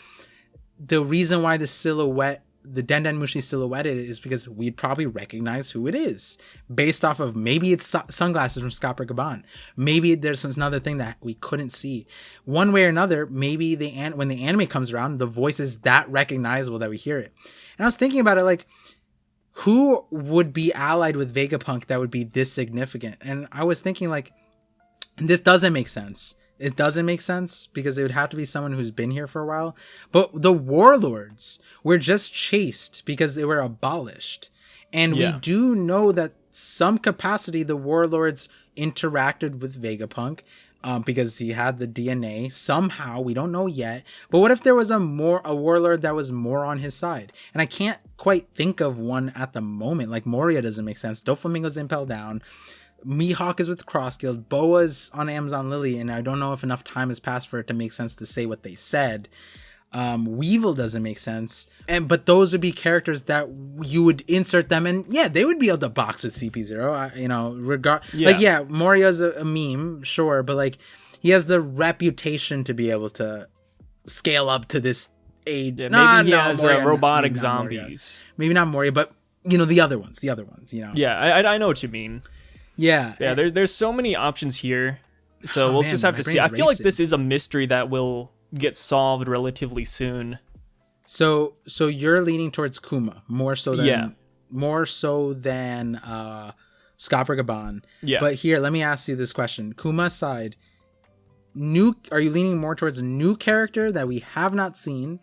the reason why the silhouette, the Denden Mushi silhouetted is because we'd probably recognize who it is based off of, maybe it's sunglasses from Scopper Gaban. Maybe there's another thing that we couldn't see. One way or another, maybe when the anime comes around, the voice is that recognizable that we hear it. And I was thinking about it, like, who would be allied with Vegapunk that would be this significant? And I was thinking, like, this doesn't make sense. It doesn't make sense because it would have to be someone who's been here for a while. But the warlords were just chased because they were abolished. And we do know that some capacity the warlords interacted with Vegapunk because he had the DNA somehow. We don't know yet. But what if there was a warlord that was more on his side? And I can't quite think of one at the moment. Like, Moria doesn't make sense. Doflamingo's impelled down. Mihawk is with Cross Guild. Boa's on Amazon Lily, and I don't know if enough time has passed for it to make sense to say what they said. Weevil doesn't make sense, but those would be characters that you would insert them, and they would be able to box with CP0. Moria's a meme, sure, but like, he has the reputation to be able to scale up to this age. Yeah, maybe he has robotic zombies. Maybe not Moria, but the other ones. Yeah, I know what you mean. Yeah. There's so many options here, so we'll just have to see. I feel like this is a mystery that will get solved relatively soon. So you're leaning towards Kuma more so than Scopper Gaban. Yeah. But here, let me ask you this question: Kuma aside, are you leaning more towards a new character that we have not seen?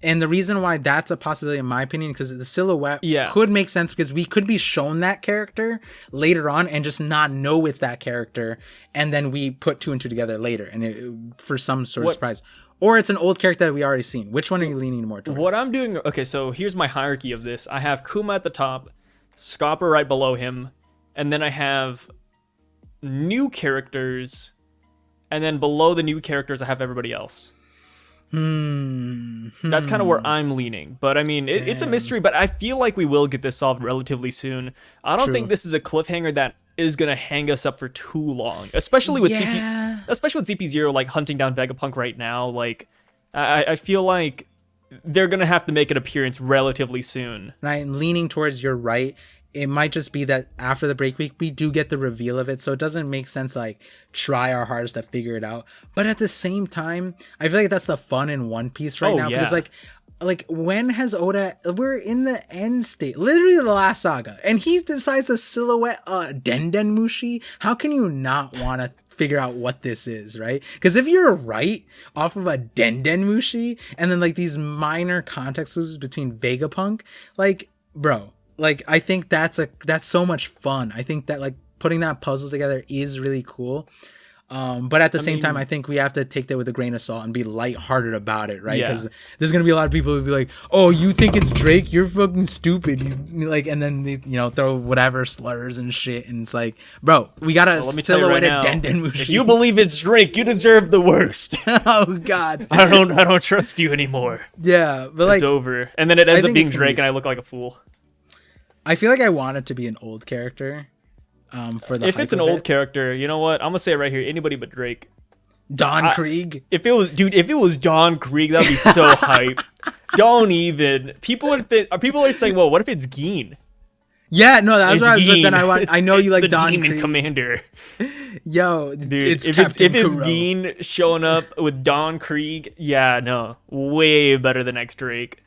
And the reason why that's a possibility, in my opinion, because the silhouette could make sense, because we could be shown that character later on and just not know it's that character, and then we put two and two together later, and for some sort of surprise. Or it's an old character that we already seen. Which one are you leaning more towards? What I'm doing, okay, so here's my hierarchy of this. I have Kuma at the top, Scopper right below him, and then I have new characters, and then below the new characters I have everybody else. That's kind of where I'm leaning, but I mean, it's a mystery, but I feel like we will get this solved relatively soon. I don't think this is a cliffhanger that is gonna hang us up for too long, especially with CP0 like hunting down Vegapunk right now. Like, I feel like they're gonna have to make an appearance relatively soon. I'm leaning towards your right. It might just be that after the break week, we do get the reveal of it. So it doesn't make sense to, like, try our hardest to figure it out. But at the same time, I feel like that's the fun in One Piece right now. Because, like, like, when has Oda, we're in the end state, literally the last saga, and he decides to silhouette Den Mushi. How can you not want to figure out what this is, right? Because if you're right off of a Den Mushi, and then like these minor context clues between Vegapunk, like, bro, like, I think that's so much fun. I think that, like, putting that puzzle together is really cool. But at the same time, I think we have to take that with a grain of salt and be lighthearted about it, right? Because there's gonna be a lot of people who be like, "Oh, you think it's Drake? You're fucking stupid." You like, and then they, throw whatever slurs and shit, and it's like, bro, we gotta silhouette a Den Mushi. If you believe it's Drake, you deserve the worst. Oh God, I don't trust you anymore. Yeah, but like, it's over, and then it ends up being Drake, and I look like a fool. I feel like I want it to be an old character. If it's an old character, you know what? I'm gonna say it right here. Anybody but Drake. Don Krieg. If it was Don Krieg, that'd be so hype. Don't even. People are saying, well, what if it's Geen? Yeah, no, that was what I was. But then I know you like the Don Demon Krieg. Commander. Yo, dude, if it's Geen showing up with Don Krieg, yeah, no, way better than X Drake.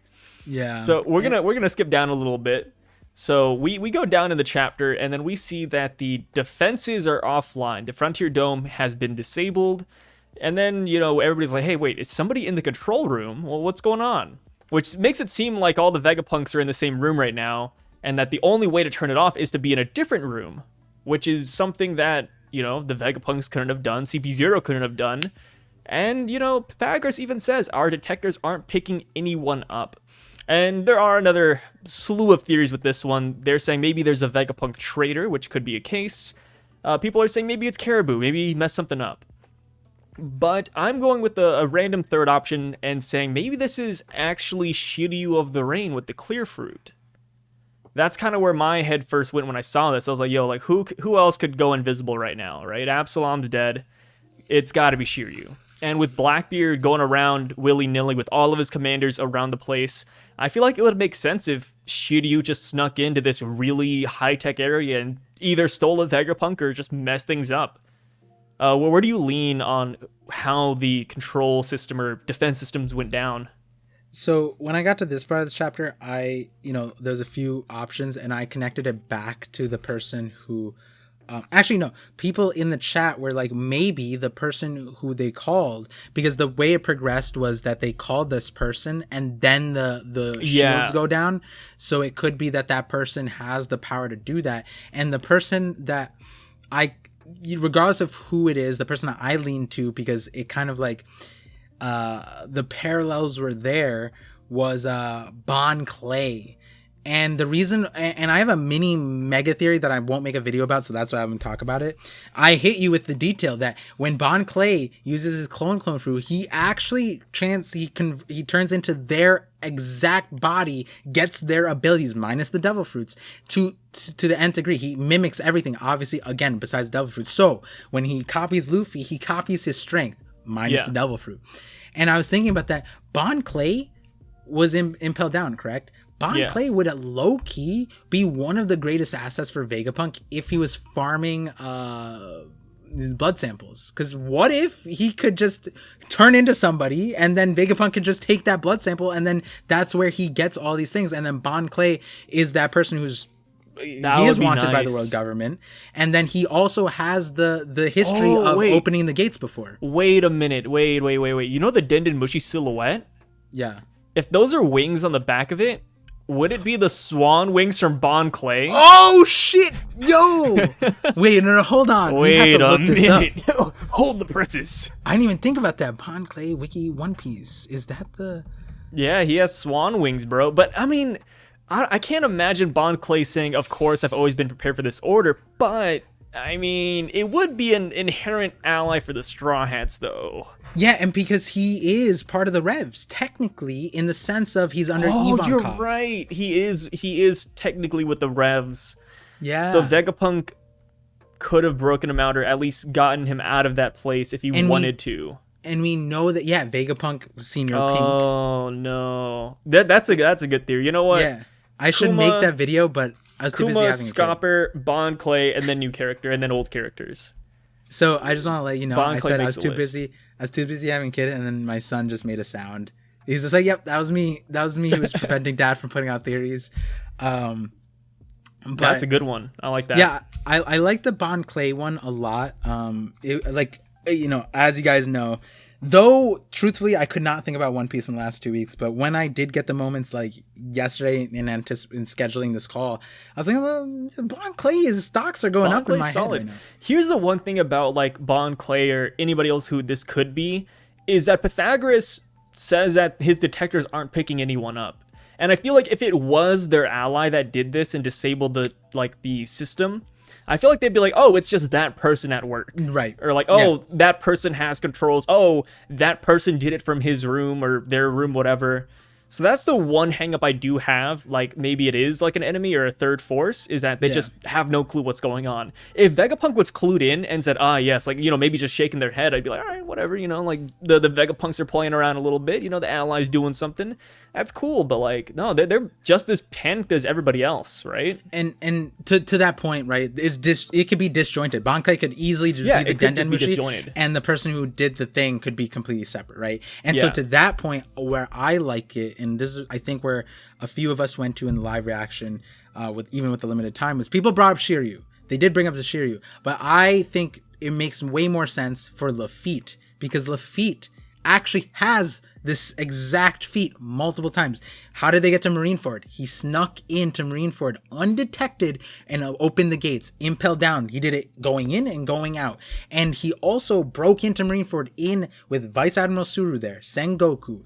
Yeah. So we're gonna skip down a little bit. So we go down in the chapter, and then we see that the defenses are offline. The Frontier Dome has been disabled, and then, everybody's like, hey, wait, is somebody in the control room? Well, what's going on? Which makes it seem like all the Vegapunks are in the same room right now, and that the only way to turn it off is to be in a different room, which is something that, the Vegapunks couldn't have done, CP0 couldn't have done, and, Pythagoras even says our detectors aren't picking anyone up. And there are another slew of theories with this one. They're saying maybe there's a Vegapunk traitor, which could be a case. People are saying maybe it's Caribou. Maybe he messed something up. But I'm going with a random third option and saying maybe this is actually Shiryu of the Rain with the clear fruit. That's kind of where my head first went when I saw this. I was like, yo, like who else could go invisible right now, right? Absalom's dead. It's got to be Shiryu. And with Blackbeard going around willy-nilly with all of his commanders around the place, I feel like it would make sense if Shiryu just snuck into this really high-tech area and either stole a Vegapunk or just messed things up. Where do you lean on how the control system or defense systems went down? So when I got to this part of this chapter, there's a few options, and I connected it back to the person who... actually, no. People in the chat were like, maybe the person who they called, because the way it progressed was that they called this person and then the shields go down. So it could be that person has the power to do that. And the person that regardless of who it is, the person that I lean to, because it kind of like the parallels were there, was Bon Clay. And the reason, and I have a mini mega theory that I won't make a video about, so that's why I haven't talked about it. I hit you with the detail that when Bon Clay uses his clone fruit, he actually he turns into their exact body, gets their abilities minus the devil fruits to the nth degree. He mimics everything, obviously, again, besides devil fruits. So when he copies Luffy, he copies his strength minus the devil fruit. And I was thinking about that. Bon Clay was impelled down, correct? Bon Clay would low-key be one of the greatest assets for Vegapunk if he was farming blood samples. Because what if he could just turn into somebody and then Vegapunk could just take that blood sample and then that's where he gets all these things. And then Bon Clay is that person who's... he is wanted by the world government. And then he also has the history of opening the gates before. Wait a minute. Wait. You know the Den Mushi silhouette? Yeah. If those are wings on the back of it, would it be the swan wings from Bon Clay? Oh, shit! Yo! Wait, no, hold on. Wait a minute. Hold the presses. I didn't even think about that. Bon Clay Wiki One Piece. Is that the... Yeah, he has swan wings, bro. But, I mean, I can't imagine Bon Clay saying, of course, I've always been prepared for this order. But, I mean, it would be an inherent ally for the Straw Hats, though. Yeah, and because he is part of the Revs, technically, in the sense of he's under Ivankov. Oh, you're right. He is technically with the Revs. Yeah. So Vegapunk could have broken him out or at least gotten him out of that place if he wanted to. And we know that, Vegapunk Senior Pink. Oh, no. That's a good theory. You know what? Yeah. I should make that video, but I was too busy having a kid. Scopper, Bon Clay, and then new character, and then old characters. So I just want to let you know, Bon I Clay said I makes was the too busy having a kid, and then my son just made a sound. He's just like, yep, that was me. That was me who was preventing Dad from putting out theories. But that's a good one. I like that. Yeah, I like the Bon Clay one a lot. As you guys know, though, truthfully, I could not think about One Piece in the last 2 weeks. But when I did get the moments like yesterday in scheduling this call, I was like, well, Bon Clay's stocks are going up in my head right now. Here's the one thing about like Bon Clay or anybody else who this could be, is that Pythagoras says that his detectors aren't picking anyone up. And I feel like if it was their ally that did this and disabled the system, I feel like they'd be like, oh, it's just that person at work. Right. Or like, oh, that person has controls. Oh, that person did it from his room or their room, whatever. So that's the one hang up I do have. Like, maybe it is like an enemy or a third force, is that they just have no clue what's going on. If Vegapunk was clued in and said, yes, like, maybe just shaking their head, I'd be like, all right, whatever, like the Vegapunks are playing around a little bit, the allies doing something. That's cool, but like, no, they're just as panicked as everybody else, right? And to that point, right, it could be disjointed. Bankai could easily just be the Denden Mushi, and the person who did the thing could be completely separate, right? And so to that point, where I like it, and this is I think where a few of us went to in the live reaction, with the limited time, was people brought up Shiryu. They did bring up the Shiryu, but I think it makes way more sense for Lafitte, because Lafitte actually has this exact feat multiple times. How did they get to Marineford? He snuck into Marineford undetected and opened the gates. Impel down. He did it going in and going out. And he also broke into Marineford in with Vice Admiral Suru there, Sengoku,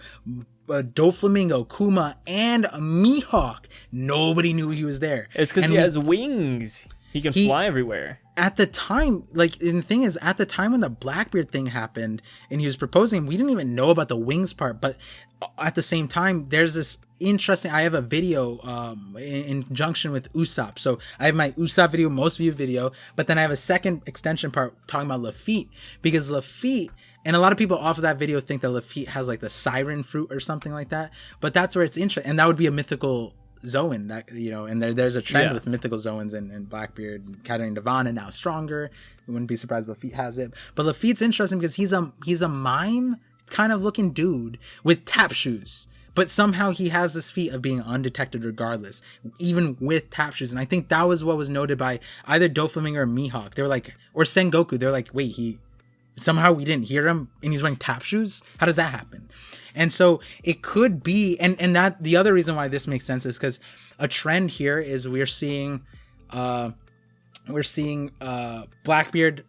Doflamingo, Kuma, and Mihawk. Nobody knew he was there. It's because he has wings. He can fly everywhere. At the time, and the thing is, at the time when the Blackbeard thing happened and he was proposing, we didn't even know about the wings part. But at the same time, there's this interesting, I have a video in conjunction with Usopp. So I have my Usopp video, most view video, but then I have a second extension part talking about Lafitte, because Lafitte, and a lot of people off of that video think that Lafitte has like the siren fruit or something like that, but that's where it's interesting, and that would be a mythical Zoan, that and there's a trend with mythical Zoans and Blackbeard and Katarina Devon, and now Stronger. We wouldn't be surprised Lafitte has it, but Lafitte's interesting because he's a mime kind of looking dude with tap shoes, but somehow he has this feat of being undetected regardless, even with tap shoes. And I think that was what was noted by either Doflamingo or Mihawk. They were like, or Sengoku, they're like, wait, somehow we didn't hear him and he's wearing tap shoes? How does that happen? And so it could be, and that the other reason why this makes sense is because a trend here is we're seeing Blackbeard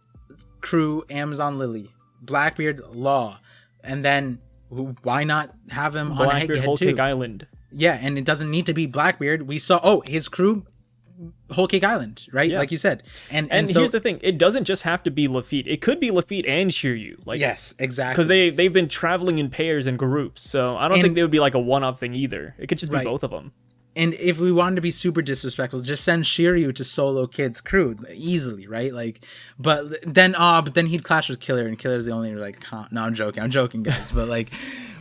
crew, Amazon Lily, Blackbeard Law, and then why not have him on Blackbeard Whole Cake Island? Yeah, and it doesn't need to be Blackbeard. We saw his crew, Whole Cake Island, right? Like you said. And so, here's the thing, it doesn't just have to be Lafitte. It could be Lafitte and Shiryu. Yes, exactly. Because they've been traveling in pairs and groups, so I don't think they would be like a one-off thing either. It could just be both of them. And if we wanted to be super disrespectful, just send Shiryu to Solo Kid's crew easily, right? But then he'd clash with Killer, and Killer's the only no, I'm joking, guys. but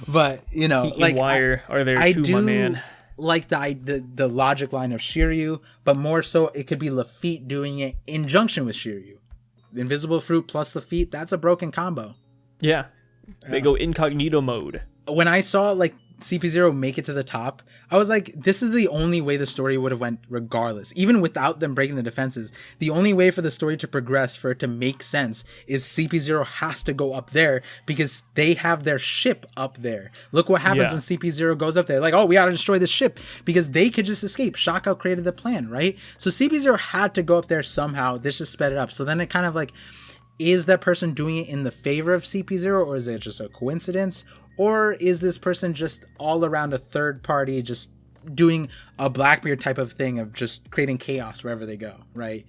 Wire are there too, my man. Like the logic line of Shiryu, but more so it could be Lafitte doing it in conjunction with Shiryu. The Invisible Fruit plus Lafitte, that's a broken combo. Yeah. They go incognito mode. When I saw CP0 make it to the top, I was like, this is the only way the story would have went regardless. Even without them breaking the defenses, the only way for the story to progress, for it to make sense, is CP0 has to go up there because they have their ship up there. Look what happens when CP0 goes up there. Like, we gotta destroy this ship, because they could just escape. Shockout created the plan, right? So CP0 had to go up there somehow. This just sped it up. So then it kind of is that person doing it in the favor of CP0, or is it just a coincidence? Or is this person just all around a third party, just doing a Blackbeard type of thing of just creating chaos wherever they go, right?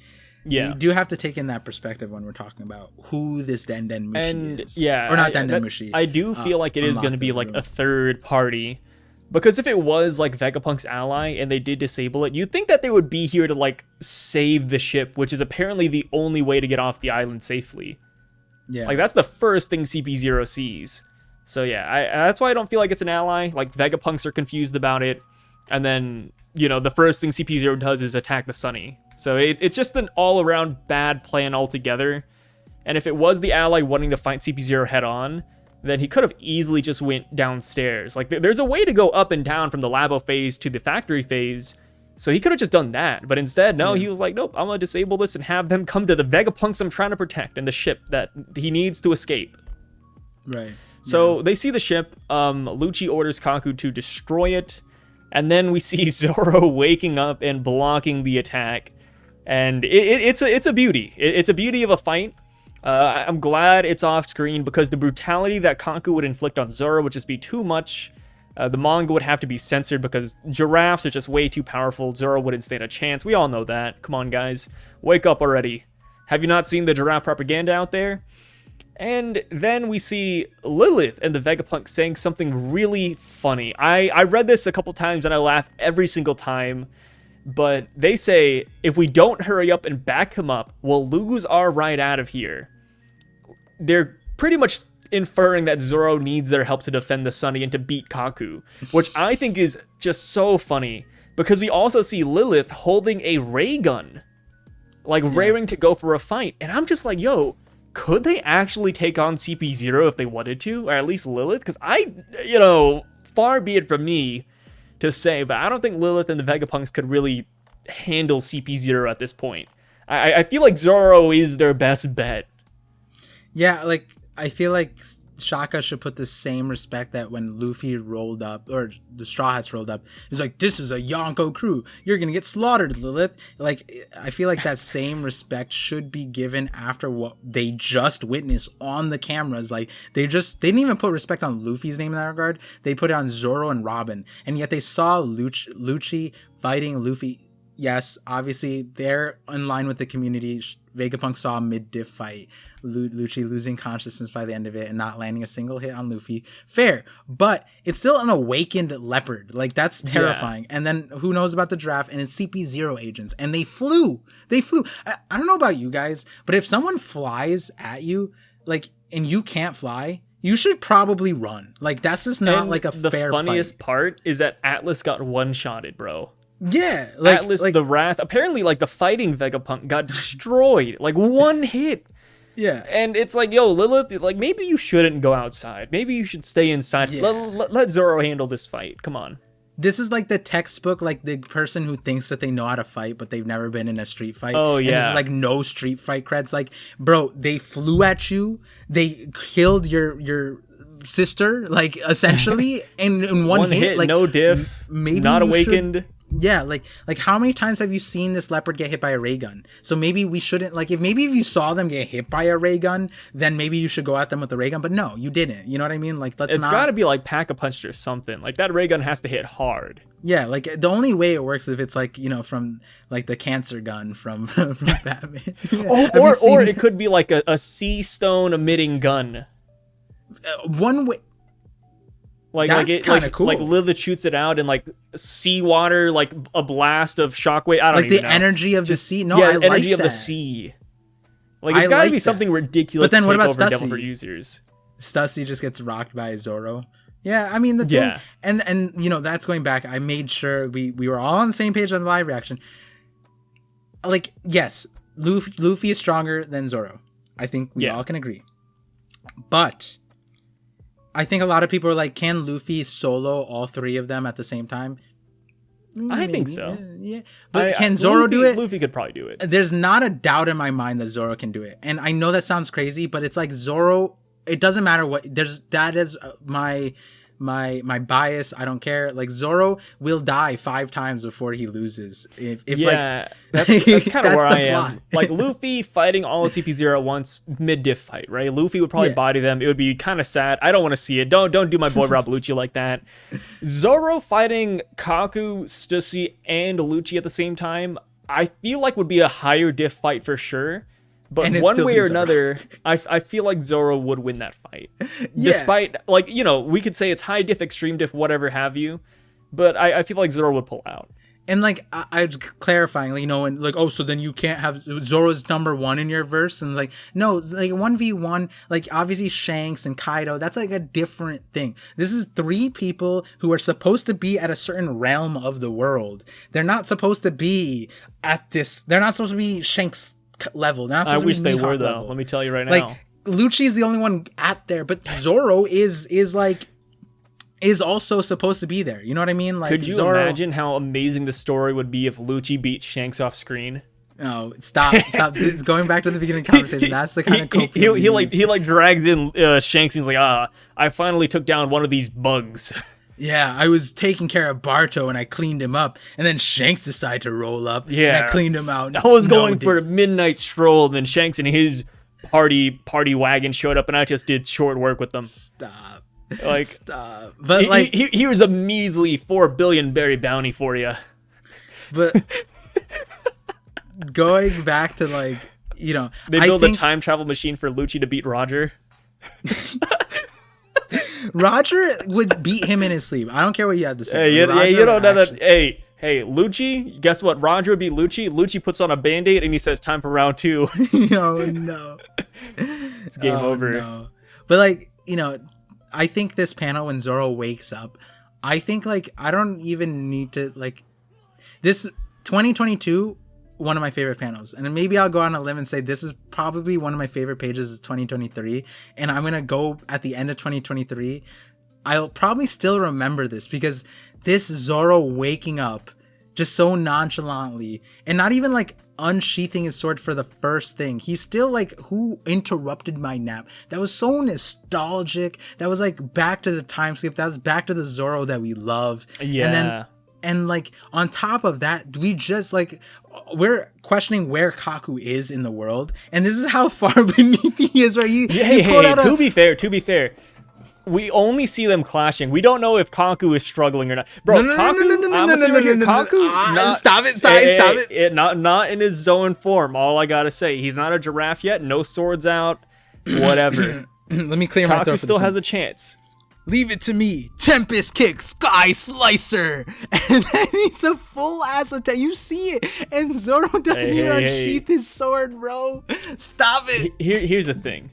Yeah. You do have to take in that perspective when we're talking about who this Denden Mushi is. Yeah. Or not Denden Mushi. I do feel like it is going to be a third party. Because if it was Vegapunk's ally and they did disable it, you'd think that they would be here to save the ship, which is apparently the only way to get off the island safely. Yeah. That's the first thing CP0 sees. So yeah, that's why I don't feel like it's an ally. Vegapunks are confused about it, and then the first thing CP0 does is attack the Sunny. So it's just an all-around bad plan altogether. And if it was the ally wanting to fight CP0 head on, then he could have easily just went downstairs. Like, there's a way to go up and down from the labo phase to the factory phase, so he could have just done that. But instead, no, he was like, nope, I'm gonna disable this and have them come to the Vegapunks I'm trying to protect and the ship that he needs to escape. Right. So they see the ship. Lucci orders Kaku to destroy it, and then we see Zoro waking up and blocking the attack. And it's a beauty. It's a beauty of a fight. I'm glad it's off screen because the brutality that Kaku would inflict on Zoro would just be too much. The manga would have to be censored because giraffes are just way too powerful. Zoro wouldn't stand a chance. We all know that. Come on, guys. Wake up already. Have you not seen the giraffe propaganda out there? And then we see Lilith and the Vegapunk saying something really funny. I read this a couple times and I laugh every single time. But they say, if we don't hurry up and back him up, we'll lose our ride out of here. They're pretty much inferring that Zoro needs their help to defend the Sunny and to beat Kaku, which I think is just so funny, because we also see Lilith holding a ray gun, like raring to go for a fight. And I'm just like, yo, could they actually take on CP0 if they wanted to, or at least Lilith? Because far be it from me to say, but I don't think Lilith and the Vegapunks could really handle CP0 at this point. I feel like Zoro is their best bet. Yeah, like, I feel like Shaka should put the same respect that when Luffy rolled up, or the Straw Hats rolled up, it's like, this is a Yonko crew. You're gonna get slaughtered, Lilith. Like, I feel like that same respect should be given after what they just witnessed on the cameras. Like, they didn't even put respect on Luffy's name in that regard. They put it on Zoro and Robin. And yet they saw Lucci fighting Luffy. Yes, obviously, they're in line with the community. Vegapunk saw a mid-diff fight. Lucci losing consciousness by the end of it and not landing a single hit on Luffy. Fair, but it's still an awakened leopard. Like, that's terrifying. Yeah. And then who knows about the draft, and it's CP0 agents. And they flew. I don't know about you guys, but if someone flies at you, like, and you can't fly, you should probably run. Like, that's just not like a fair fight. The funniest part is that Atlas got one-shotted, bro. Yeah, Atlas the Wrath. Apparently, like, the fighting Vegapunk got destroyed. Like, one hit. Yeah. And it's like, yo, Lilith, like, maybe you shouldn't go outside. Maybe you should stay inside. Yeah. Let Zoro handle this fight. Come on. This is like the textbook, like the person who thinks that they know how to fight, but they've never been in a street fight. Oh, yeah. And this is like no street fight creds. Like, bro, they flew at you. They killed your sister, like, essentially, in one hit. Like, no diff, maybe not awakened. Yeah, like how many times have you seen this leopard get hit by a ray gun? So maybe we shouldn't, like, if you saw them get hit by a ray gun, then maybe you should go at them with the ray gun. But no, you didn't. You know what I mean? Like, it's got to be like Pack-a-Punched or something. Like, that ray gun has to hit hard. Yeah, like, the only way it works is if it's like, from like the cancer gun from Batman. Yeah. Or it could be like a sea stone emitting gun. One way. Like, that's kind of cool. Like, Lilith shoots it out and, like, seawater, like, a blast of shockwave. I don't even know. Like, the energy of the sea? No, yeah, I like energy that. of the sea. Like, it's got to be something ridiculous. But then to what take about over Stussy? Devil for users. Stussy just gets rocked by Zoro. Yeah, I mean, the thing, and that's going back. I made sure we were all on the same page on the live reaction. Like, yes, Luffy is stronger than Zoro. I think we all can agree. But I think a lot of people are like, can Luffy solo all three of them at the same time? I think so. Yeah. But can Zoro do it? Luffy could probably do it. There's not a doubt in my mind that Zoro can do it. And I know that sounds crazy, but it's like Zoro, it doesn't matter what, that is my bias. I don't care. Like, Zoro will die 5 times before he loses. If that's kind of where I am. Like, Luffy fighting all of CP0 at once, mid-diff fight, right? Luffy would probably body them. It would be kind of sad. I don't want to see it. Don't do my boy Rob Lucci like that. Zoro fighting Kaku, Stussy, and Lucci at the same time, I feel like would be a higher diff fight for sure. But one way or another, I feel like Zoro would win that fight. Yeah. Despite, like, we could say it's high diff, extreme diff, whatever have you. But I feel like Zoro would pull out. And, like, I was clarifying, and, like, oh, so then you can't have Zoro's number 1 in your verse? And, like, no, like, 1v1, like, obviously Shanks and Kaido, that's, like, a different thing. This is 3 people who are supposed to be at a certain realm of the world. They're not supposed to be they're not supposed to be Shanks level. I wish they were, though. Let me tell you right now. Lucci is the only one at there, but Zoro is also supposed to be there. You know what I mean? Like, could you Zoro... imagine how amazing the story would be if Lucci beat Shanks off screen? No, stop. It's going back to the beginning of the conversation. That's the kind of cope he drags in Shanks and he's like, I finally took down one of these bugs. Yeah, I was taking care of Barto and I cleaned him up, and then Shanks decided to roll up. Yeah, and I cleaned him out. I was going for a midnight stroll, and then Shanks and his party wagon showed up, and I just did short work with them. Stop. But here's a measly 4 billion berry bounty for you. But going back to like, you know, they build a time travel machine for Lucci to beat Roger. Roger would beat him in his sleep. I don't care what you have to say. You don't know that. Hey, Lucci, guess what? Roger would beat Lucci. Lucci puts on a band-aid and he says, time for round 2. No. It's game over. No. But like, you know, I think this panel when Zoro wakes up, I think like, I don't even need to like, this 2022, one of my favorite panels, and then maybe I'll go on a limb and say this is probably one of my favorite pages of 2023, and I'm gonna go at the end of 2023, I'll probably still remember this, because this Zoro waking up just so nonchalantly and not even like unsheathing his sword for the first thing, he's still like, who interrupted my nap? That was so nostalgic. That was like back to the time skip. That was back to the Zoro that we love. Yeah. And like on top of that, we just like, we're questioning where Kaku is in the world, and this is how far beneath he is. Right? To be fair, we only see them clashing. We don't know if Kaku is struggling or not, bro. Kaku, stop it. Not in his zone form. All I gotta say, he's not a giraffe yet. No swords out. Whatever. Let me clear my throat. Kaku still has a chance. Leave it to me. Tempest kick, sky slicer, and then he's a full ass attack. You see it, and Zoro doesn't even unsheath his sword, bro. Stop it. Here's the thing.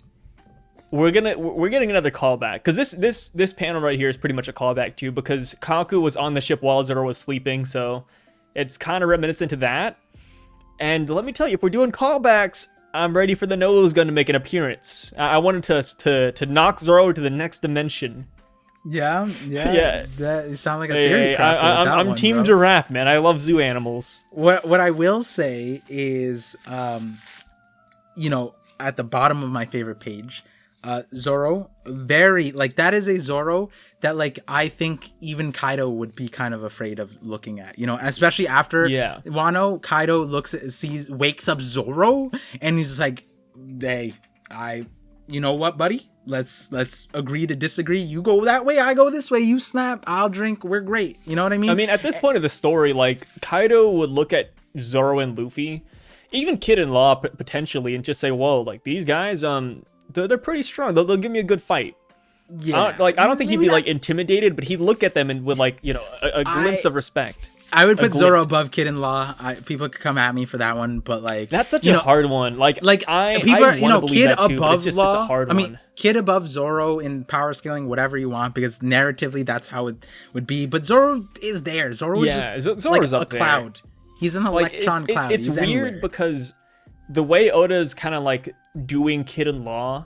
We're getting another callback, because this panel right here is pretty much a callback too, because Kaku was on the ship while Zoro was sleeping, so it's kind of reminiscent to that. And let me tell you, if we're doing callbacks, I'm ready for the Nose Gun to make an appearance. I wanted to knock Zoro to the next dimension. Yeah. That you sound like a theory. I'm Team Giraffe, man. I love zoo animals. What I will say is, you know, at the bottom of my favorite page, Zoro, very like, that is a Zoro that like I think even Kaido would be kind of afraid of looking at, you know, especially after Wano. Kaido wakes up Zoro, and he's like, hey, you know what, buddy? Let's agree to disagree. You go that way, I go this way. You snap, I'll drink. We're great. You know what I mean? I mean, at this point of the story, like, Kaido would look at Zoro and Luffy, even Kid and Law potentially, and just say, "Whoa, like these guys, they're pretty strong. They'll give me a good fight." Yeah. I don't think he'd be like intimidated, but he'd look at them and with like, you know, a glimpse of respect. I would put Zoro above Kid and Law. People could come at me for that one, but like, that's such a hard one. Like I you know, Kid above too, Law. It's a hard one. Kid above Zoro in power scaling, whatever you want, because narratively that's how it would be. But Zoro is there. Zoro is just Zoro's like up a cloud. He's an electron cloud. It's He's weird anywhere. Because the way Oda's kind of like doing Kid and Law,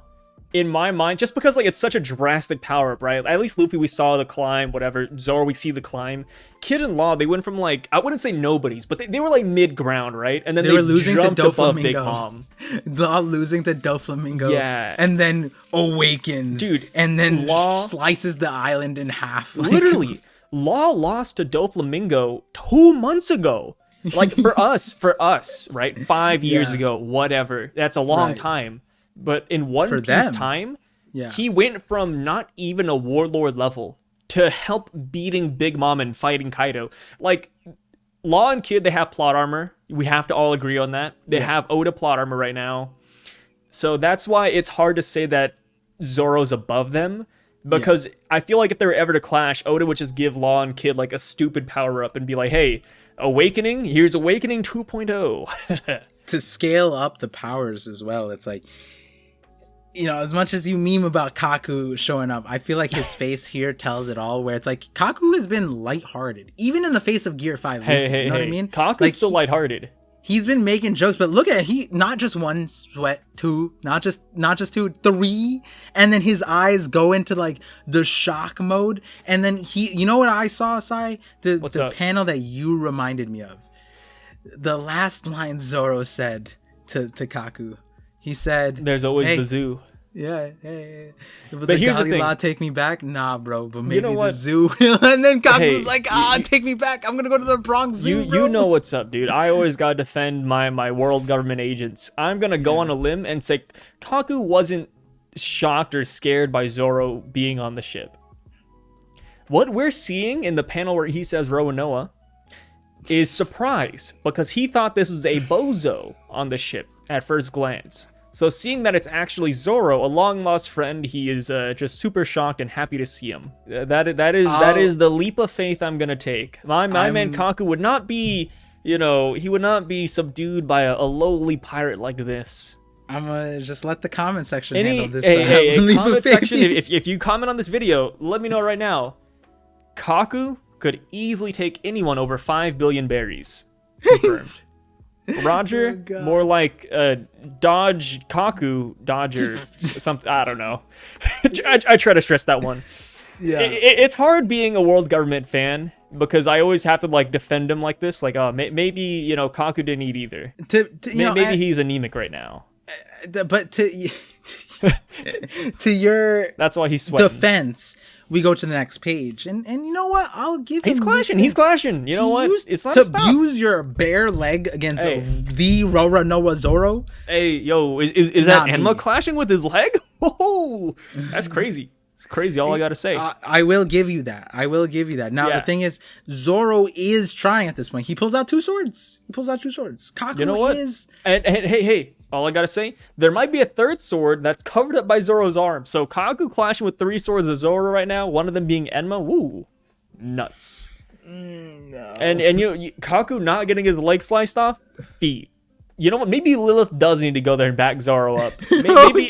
in my mind, just because like it's such a drastic power up, right? At least Luffy, we saw the climb, whatever. Zoro, we see the climb. Kid and Law, they went from like, I wouldn't say nobodies, but they were like mid-ground, right? And then they were losing jumped to above Big Mom. Law losing to Doflamingo. Yeah. And then awakens. Dude. And then Law slices the island in half. Literally. Law lost to Doflamingo 2 months ago. Like for us, right? 5 years ago, whatever. That's a long time. But in One Piece time, he went from not even a warlord level to help beating Big Mom and fighting Kaido. Like, Law and Kid, they have plot armor. We have to all agree on that. They have Oda plot armor right now. So that's why it's hard to say that Zoro's above them. Because I feel like if they were ever to clash, Oda would just give Law and Kid like a stupid power up and be like, hey, Awakening, here's Awakening 2.0. To scale up the powers as well, it's like, you know, as much as you meme about Kaku showing up, I feel like his face here tells it all, where it's like, Kaku has been lighthearted, even in the face of Gear 5 Luffy, you know what I mean? Kaku's still lighthearted. He's been making jokes, but look at not just one sweat, two, not just two, three, and then his eyes go into like the shock mode, and then you know what I saw, Sai? The panel that you reminded me of. The last line Zoro said to Kaku. He said, "There's always the zoo." Yeah, hey. But here's the thing. Take me back? Nah, bro, but maybe you know the zoo. And then Kaku's like, take me back. I'm gonna go to the Bronx Zoo, bro. You know what's up, dude. I always gotta defend my world government agents. I'm gonna go on a limb and say Kaku wasn't shocked or scared by Zoro being on the ship. What we're seeing in the panel where he says Roanoa is surprise, because he thought this was a bozo on the ship at first glance. So seeing that it's actually Zoro, a long-lost friend, he is just super shocked and happy to see him. That is the leap of faith I'm gonna take. My man Kaku would not be, he would not be subdued by a lowly pirate like this. I'm gonna just let the comment section handle this. Comment section. If you comment on this video, let me know right now. Kaku could easily take anyone over 5 billion berries. Confirmed. Roger, more like Dodge Kaku Dodger something. I don't know. I try to stress that one. Yeah, it's hard being a world government fan because I always have to like defend him like this. Like, maybe Kaku didn't eat either. Maybe he's anemic right now. But to your that's why he's sweating. Defense. We go to the next page, and you know what? I'll give him. He's clashing. You know what? It's not to stop. Use your bare leg against the Roronoa Zoro. Hey, yo, is that Enma clashing with his leg? Oh, that's crazy. It's crazy. All I gotta say. I will give you that. Now the thing is, Zoro is trying at this point. He pulls out two swords. Kaku you know what? And hey. All I gotta say, there might be a third sword that's covered up by Zoro's arm. So Kaku clashing with 3 swords of Zoro right now, one of them being Enma. Woo, nuts. No. And Kaku not getting his leg sliced off. Feet. You know what? Maybe Lilith does need to go there and back Zoro up. Maybe.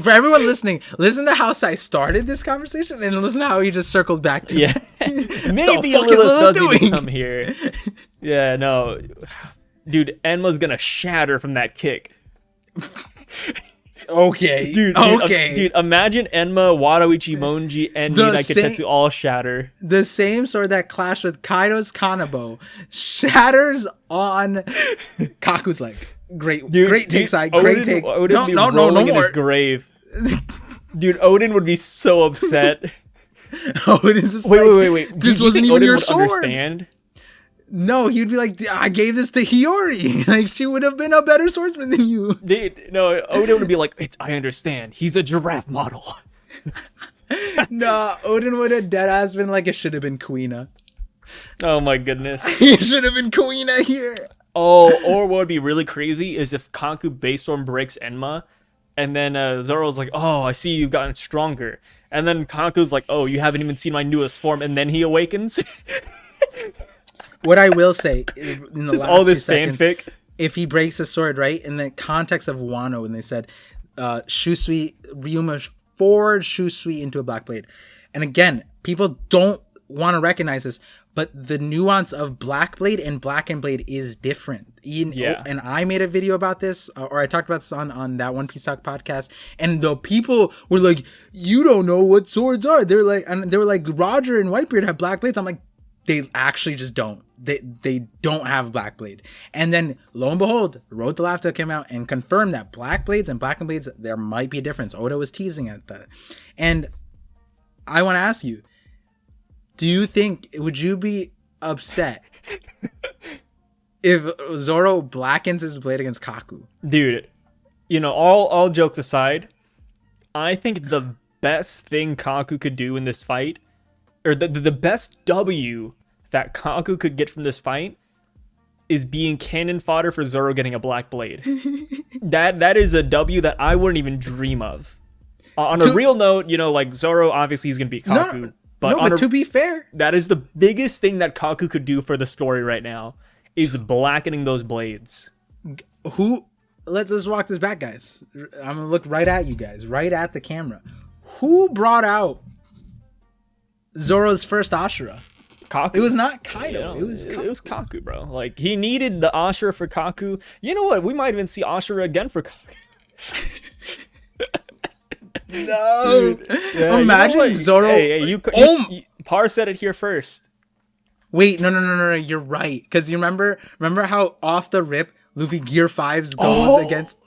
For everyone listening, listen to how I started this conversation and listen to how he just circled back to maybe Lilith does need to come here. Yeah, no. Dude, Enma's gonna shatter from that kick. Okay. Dude, imagine Enma, Wado Ichimonji, and Nina Kitetsu all shatter. The same sword that clashed with Kaido's Kanabo shatters on Kaku's leg. Great take, Sai. Great take. Odin would be rolling in his grave. Dude, Odin would be so upset. Odin's just wait. This wasn't even your sword. Understand? No, he'd be like, I gave this to Hiyori. Like, she would have been a better swordsman than you. Dude, no, Odin would be like, I understand. He's a giraffe model. Nah, Odin would have deadass been like, it should have been Kuina. Oh my goodness. It should have been Kuina here. Oh, or what would be really crazy is if Kaku base storm breaks Enma, and then Zoro's like, oh, I see you've gotten stronger. And then Kaku's like, oh, you haven't even seen my newest form, and then he awakens. What I will say, in the last all this seconds, fanfic. If he breaks the sword, right, in the context of Wano, when they said, Shusui, Ryuma forged Shusui into a Blackblade. And again, people don't want to recognize this, but the nuance of Blackblade and Blackenblade is different. And I made a video about this, or I talked about this on that One Piece Talk podcast, and the people were like, you don't know what swords are. They were like, Roger and Whitebeard have Blackblades. I'm like, they actually just don't. They don't have Blackblade. And then, lo and behold, Road to Laughter came out and confirmed that Blackblades and Blackenblades, there might be a difference. Oda was teasing at that. And I want to ask you, would you be upset if Zoro blackens his blade against Kaku? Dude, all jokes aside, I think the best thing Kaku could do in this fight, or the best W that Kaku could get from this fight, is being cannon fodder for Zoro getting a black blade. That is a W that I wouldn't even dream of. On a real note, like Zoro obviously he's gonna beat Kaku. But to be fair, that is the biggest thing that Kaku could do for the story right now, is blackening those blades. Let's walk this back, guys. I'm gonna look right at you guys, right at the camera. Who brought out Zoro's first Ashura? Kaku. It was not Kaido. You know, it was Kaku, bro. Like, he needed the Ashura for Kaku. You know what? We might even see Ashura again for Kaku. No. Yeah, Imagine you know Zoro. Hey, Par said it here first. Wait, no. You're right. Because you remember how off the rip Luffy Gear 5s goes against.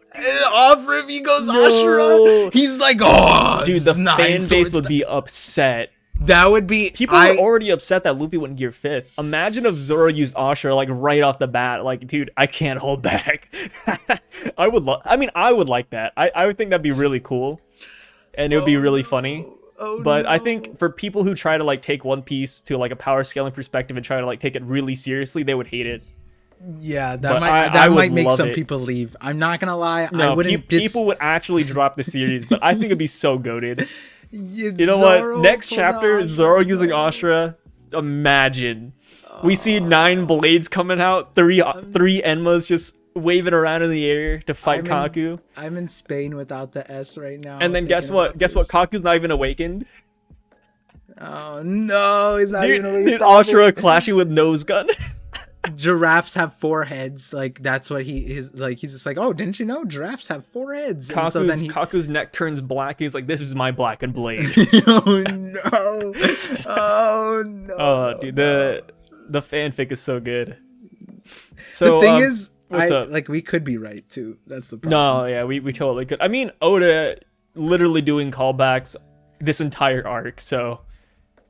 Off rip, he goes Ashura. He's like, oh, dude, the fan base would be upset. That would be. People were already upset that Luffy went Gear 5th. Imagine if Zoro used Ashura like right off the bat. Like, dude, I can't hold back. I would like that. I would think that'd be really cool, and it would be really funny. But I think for people who try to like take One Piece to like a power scaling perspective and try to like take it really seriously, they would hate it. Yeah, that might make some people leave. I'm not gonna lie. No, I wouldn't. People would actually drop the series, but I think it'd be so goated. You know what? Next chapter, Zoro using Ashura. Imagine. We see 9 blades coming out, three Enmas just waving around in the air to fight Kaku. I'm in Spain without the S right now. And then guess what? Kaku's not even awakened. Oh no, he's not even awakened. Ashura clashing with Nose Gun. Giraffes have 4 heads. Like, that's what he is. Like, he's just like, oh, didn't you know giraffes have 4 heads? Kaku's neck turns black. He's like, this is my blackened blade. Oh no. Oh no. Oh, dude, the fanfic is so good. So the thing is, like, we could be right too. That's the problem. No, yeah, we totally could. I mean, Oda literally doing callbacks this entire arc, so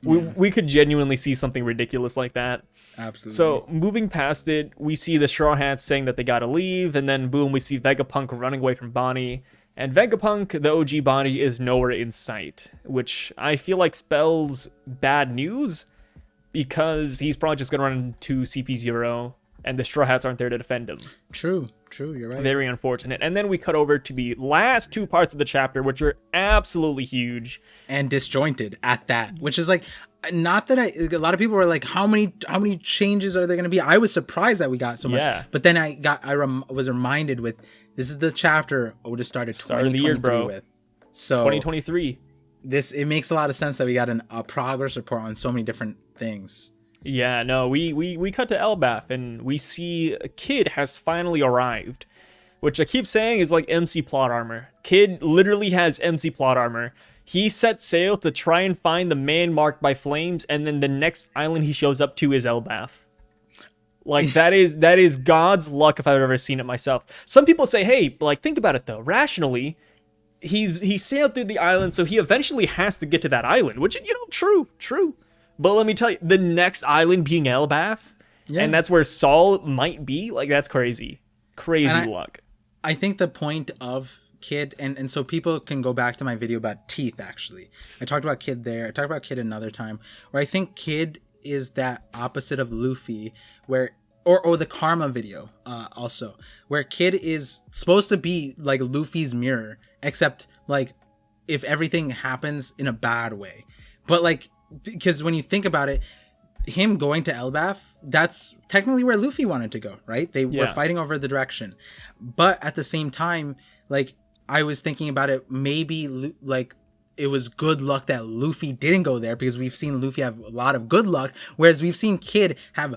we could genuinely see something ridiculous like that. Absolutely. So moving past it, we see the Straw Hats saying that they gotta leave, and then boom, we see Vegapunk running away from Bonnie. And Vegapunk, the OG Bonnie, is nowhere in sight, which I feel like spells bad news, because he's probably just gonna run into CP0, and the Straw Hats aren't there to defend him. True, you're right. Very unfortunate. And then we cut over to the last 2 parts of the chapter, which are absolutely huge. And disjointed at that, which is like, not that a lot of people were like, how many changes are there going to be? I was surprised that we got so much. Yeah. But then I was reminded with, this is the chapter Oda started 2023 with. So 2023. It makes a lot of sense that we got a progress report on so many different things. Yeah, no, we cut to Elbaf, and we see a Kid has finally arrived, which I keep saying is like MC plot armor. Kid literally has MC plot armor. He set sail to try and find the man marked by flames, and then the next island he shows up to is Elbaf. Like, that is God's luck if I've ever seen it myself. Some people say, hey, like, think about it though. Rationally, he sailed through the island, so he eventually has to get to that island, which, you know, true. But let me tell you, the next island being Elbaf, and that's where Saul might be, like, that's crazy. Crazy luck. I think the point of Kid, and so people can go back to my video about teeth, actually. I talked about Kid there. I talked about Kid another time, where I think Kid is that opposite of Luffy, where, or the Karma video, also, where Kid is supposed to be like Luffy's mirror, except like if everything happens in a bad way. But like, because when you think about it, him going to Elbaf, that's technically where Luffy wanted to go, right? They were fighting over the direction. But at the same time, like, I was thinking about it, maybe like it was good luck that Luffy didn't go there, because we've seen Luffy have a lot of good luck, whereas we've seen Kid have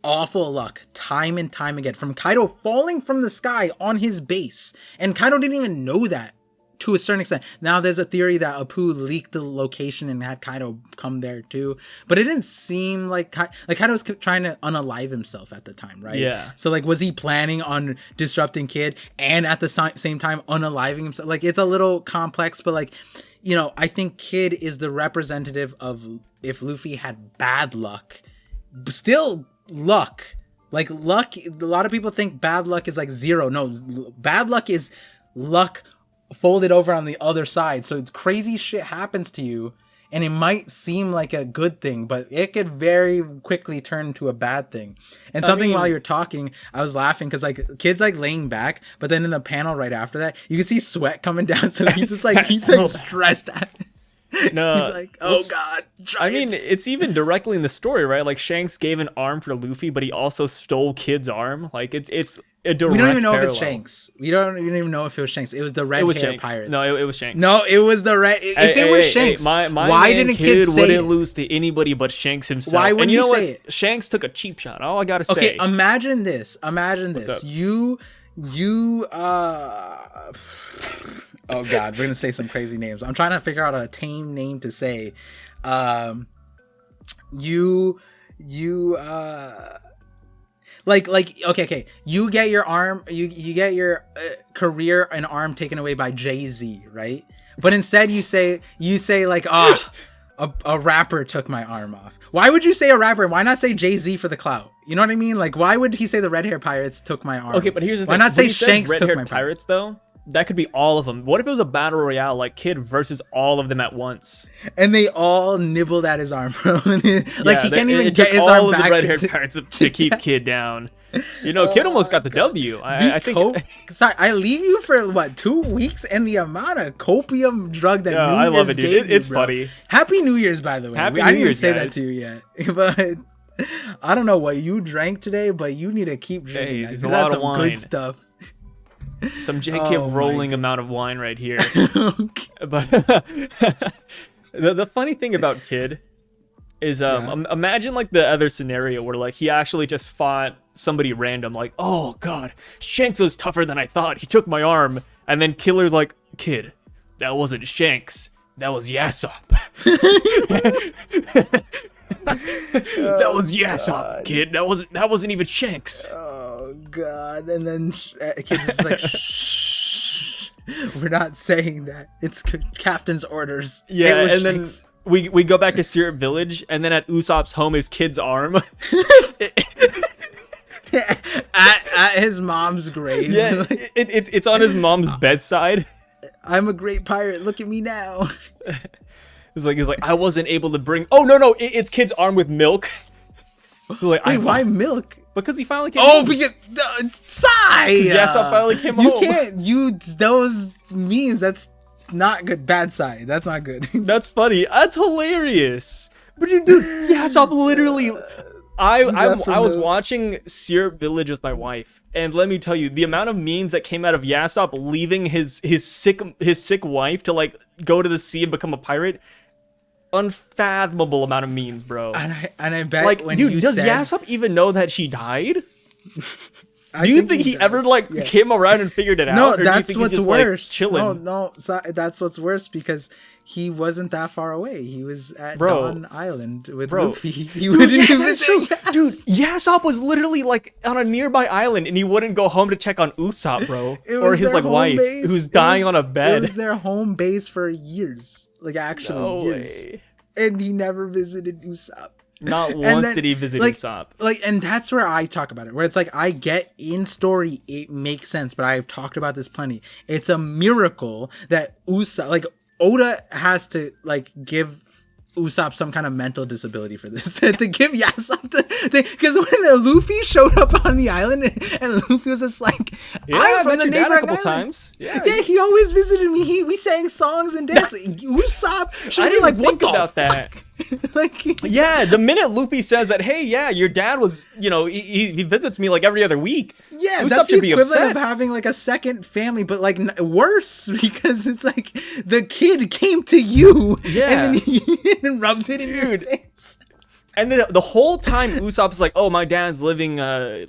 awful luck time and time again, from Kaido falling from the sky on his base, and Kaido didn't even know that to a certain extent. Now there's a theory that Apu leaked the location and had Kaido come there too, but it didn't seem like Kaido was trying to unalive himself at the time, right? Yeah. So like, was he planning on disrupting Kid and at the same time unaliving himself? Like, it's a little complex, but like, you know, I think Kid is the representative of, if Luffy had bad luck, still luck. Like, luck, a lot of people think bad luck is like 0. No, bad luck is luck folded over on the other side. So crazy shit happens to you, and it might seem like a good thing, but it could very quickly turn to a bad thing. And while you're talking, I was laughing because like Kid's like laying back, but then in the panel right after that, you can see sweat coming down. So he's just like, he's like stressed out. No, he's like, oh god, giants. I mean, it's even directly in the story, right? Like, Shanks gave an arm for Luffy, but he also stole Kid's arm. Like, it's a direct We don't even know parallel. if it's Shanks. We don't even know if it was Shanks. It was the red hair Shanks. pirates. No, it was Shanks. No, it was the red. If it was Shanks, my why man didn't Kid kids say wouldn't it? lose to anybody but Shanks himself? Why wouldn't and you know you what? say it? Shanks took a cheap shot. All I gotta say. Okay, imagine this. Imagine What's this. up? Oh God, we're gonna say some crazy names. I'm trying to figure out a tame name to say. Okay. You get your arm. You get your career and arm taken away by Jay-Z, right? But instead you say like, a rapper took my arm off. Why would you say a rapper? Why not say Jay-Z for the clout? You know what I mean? Like, why would he say the red hair pirates took my arm? Okay, but here's the thing. Why not say When he says Shanks took my red-haired pirates though? That could be all of them. What if it was a battle royale, like Kid versus all of them at once? And they all nibbled at his arm, bro. He can't even it get took his all arm of back. the red-haired pirates to keep Kid down. You know, Kid almost got the W. I think. Sorry, I leave you for what, 2 weeks, and the amount of copium drug that Yeah, New I love Year's it, dude. gave you, It's bro. funny. Happy New Year's, by the way. Happy I New didn't even Year's, say guys. that to you yet, but I don't know what you drank today, but you need to keep drinking. Hey, that. there's You a got lot of some wine. good stuff. Some JK Oh, my rolling amount of wine right here. Okay. But the funny thing about Kid is imagine like the other scenario where like he actually just fought somebody random, like, oh God, Shanks was tougher than I thought. He took my arm. And then Killer's like, Kid, that wasn't Shanks. That was Yasopp. That was Yasopp, Kid. That wasn't even Shanks. Oh God! And then kids is like, shh, we're not saying that. It's captain's orders. Yeah, It was and then Shanks. we go back to Syrup Village, and then at Usopp's home is Kid's arm. at his mom's grave. Yeah, it's on his mom's bedside. I'm a great pirate. Look at me now. He's like, I wasn't able to bring. Oh no, it's Kid's arm with milk. Like, Wait, why milk? Because he finally came. Oh, home. because Sai. Yasopp finally came You home. can't. Those memes. That's not good. Bad Sai. That's not good. That's funny. That's hilarious. But dude, Yasopp literally. I was watching Syrup Village with my wife, and let me tell you, the amount of memes that came out of Yasopp leaving his sick wife to like go to the sea and become a pirate, unfathomable amount of memes, bro. And I bet, like, when dude, you does said, Yasopp even know that she died? I Do you think he does. ever like Yeah. came around and figured it No, out? Or that's do you think what's he's just, worse. Like, chilling? No, that's what's worse because he wasn't that far away. He was at Bro. Dawn Island with Bro. Luffy. He Dude, wouldn't even that's say true. yes. Dude, Yasopp was literally like on a nearby island, and he wouldn't go home to check on Usopp, bro, It or was his their like home wife base. who's It dying was- on a bed. It was their home base for years, like actually No years, way. and he never visited Usopp. Not And once then, did he visit like, Usopp. And that's where I talk about it, where it's like, I get in story, it makes sense, but I've talked about this plenty. It's a miracle that Usopp, like, Oda has to, like, give Usopp some kind of mental disability for this to give Yasopp because when Luffy showed up on the island and Luffy was just like, Yeah, I'm I from met the your dad a neighboring couple island. times. Yeah, He always visited me. We sang songs and dances. Usopp should I be didn't like, even what think the about fuck? that. Like, Yeah, the minute Luffy says that, hey, yeah, your dad was, he visits me like every other week. yeah, Usopp that's the should be equivalent upset. of having like a second family, but like worse because it's like the kid came to you, Yeah. and then he rubbed it in your Dude. face. And then the whole time Usopp's like, oh, my dad's living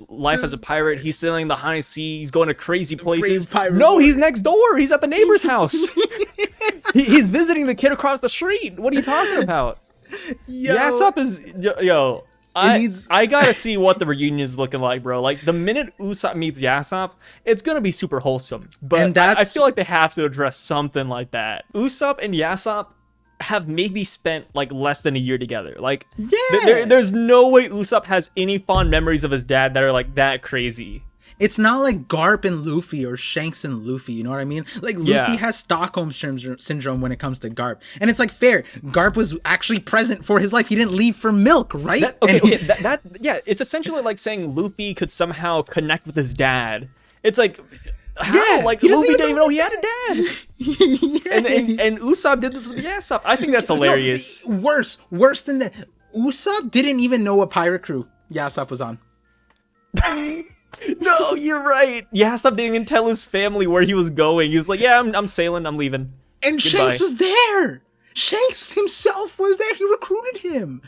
life as a pirate. He's sailing the high seas. He's going to crazy places. pirate No, boy. he's next door. He's at the neighbor's house. He's visiting the kid across the street. What are you talking about? Yo, Yasopp is... Yo, needs- I gotta see what the reunion's looking like, bro. Like, the minute Usopp meets Yasopp, it's gonna be super wholesome. But And I that's- feel like they have to address something like that. Usopp and Yasopp have maybe spent like less than a year together. Like, Yeah. there's no way Usopp has any fond memories of his dad that are like that crazy. It's not like Garp and Luffy or Shanks and Luffy, you know what I mean? Like, Luffy Yeah. has Stockholm syndrome when it comes to Garp. And it's like, fair. Garp was actually present for his life. He didn't leave for milk, right? Yeah, it's essentially like saying Luffy could somehow connect with his dad. It's like, how? Yeah, Like, he doesn't Luffy even didn't even know he had a dad. Yeah. And Usopp did this with Yasopp. I think that's hilarious. No, worse than that. Usopp didn't even know what pirate crew Yasopp was on. No, you're right. Yasopp didn't even tell his family where he was going. He was like, yeah, I'm sailing, I'm leaving. And Goodbye. Shanks was there. Shanks himself was there. He recruited him.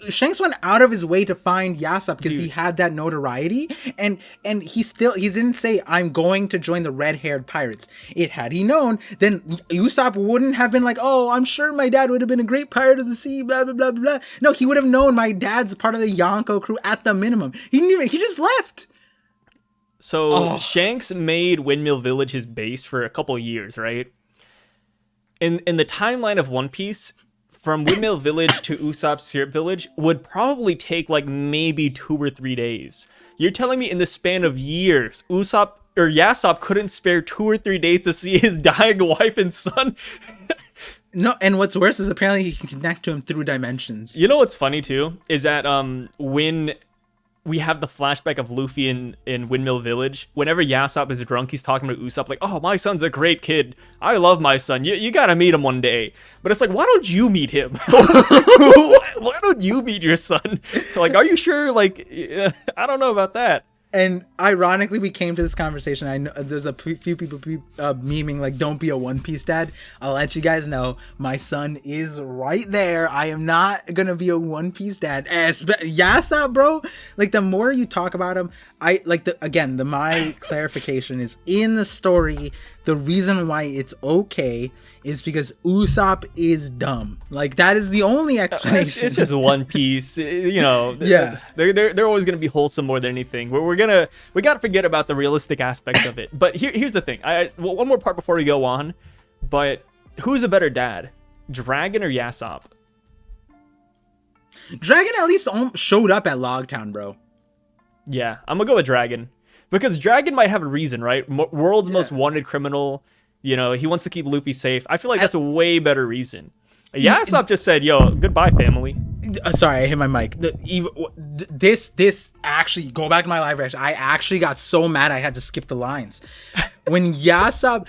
Shanks went out of his way to find Yasopp because he had that notoriety, and he didn't say, I'm going to join the red-haired pirates. Had he known, then Usopp wouldn't have been like, oh, I'm sure my dad would have been a great pirate of the sea, blah blah blah blah. No, he would have known my dad's part of the Yonko crew at the minimum. He just left. So Shanks made Windmill Village his base for a couple years, right? In the timeline of One Piece, from Windmill Village to Usopp's Syrup Village would probably take like maybe 2 or 3 days. You're telling me in the span of years, Yasopp couldn't spare 2 or 3 days to see his dying wife and son? No, and what's worse is apparently he can connect to him through dimensions. You know what's funny too? Is that when we have the flashback of Luffy in Windmill Village, whenever Yasopp is drunk, he's talking to Usopp like, oh, my son's a great kid. I love my son. You gotta meet him one day. But it's like, why don't you meet him? Why don't you meet your son? Like, are you sure? Like, I don't know about that. And ironically, we came to this conversation. I know there's a few people memeing like, don't be a One Piece dad. I'll let you guys know, my son is right there. I am not going to be a One Piece dad. Yasopp, bro. Like, the more you talk about him, my clarification is in the story. The reason why it's okay is because Usopp is dumb. Like, that is the only explanation. It's just One Piece, you know. Yeah, they're always gonna be wholesome more than anything. We gotta forget about the realistic aspect of it. But here's the thing. One more part before we go on. But who's a better dad, Dragon or Yasopp? Dragon at least showed up at Logtown, bro. Yeah, I'm gonna go with Dragon because Dragon might have a reason, right? World's most wanted criminal. You know, he wants to keep Luffy safe. I feel like that's a way better reason. Yasopp just said, yo, goodbye, family. Sorry, I hit my mic. This actually, go back to my live reaction. I actually got so mad I had to skip the lines. When Yasopp,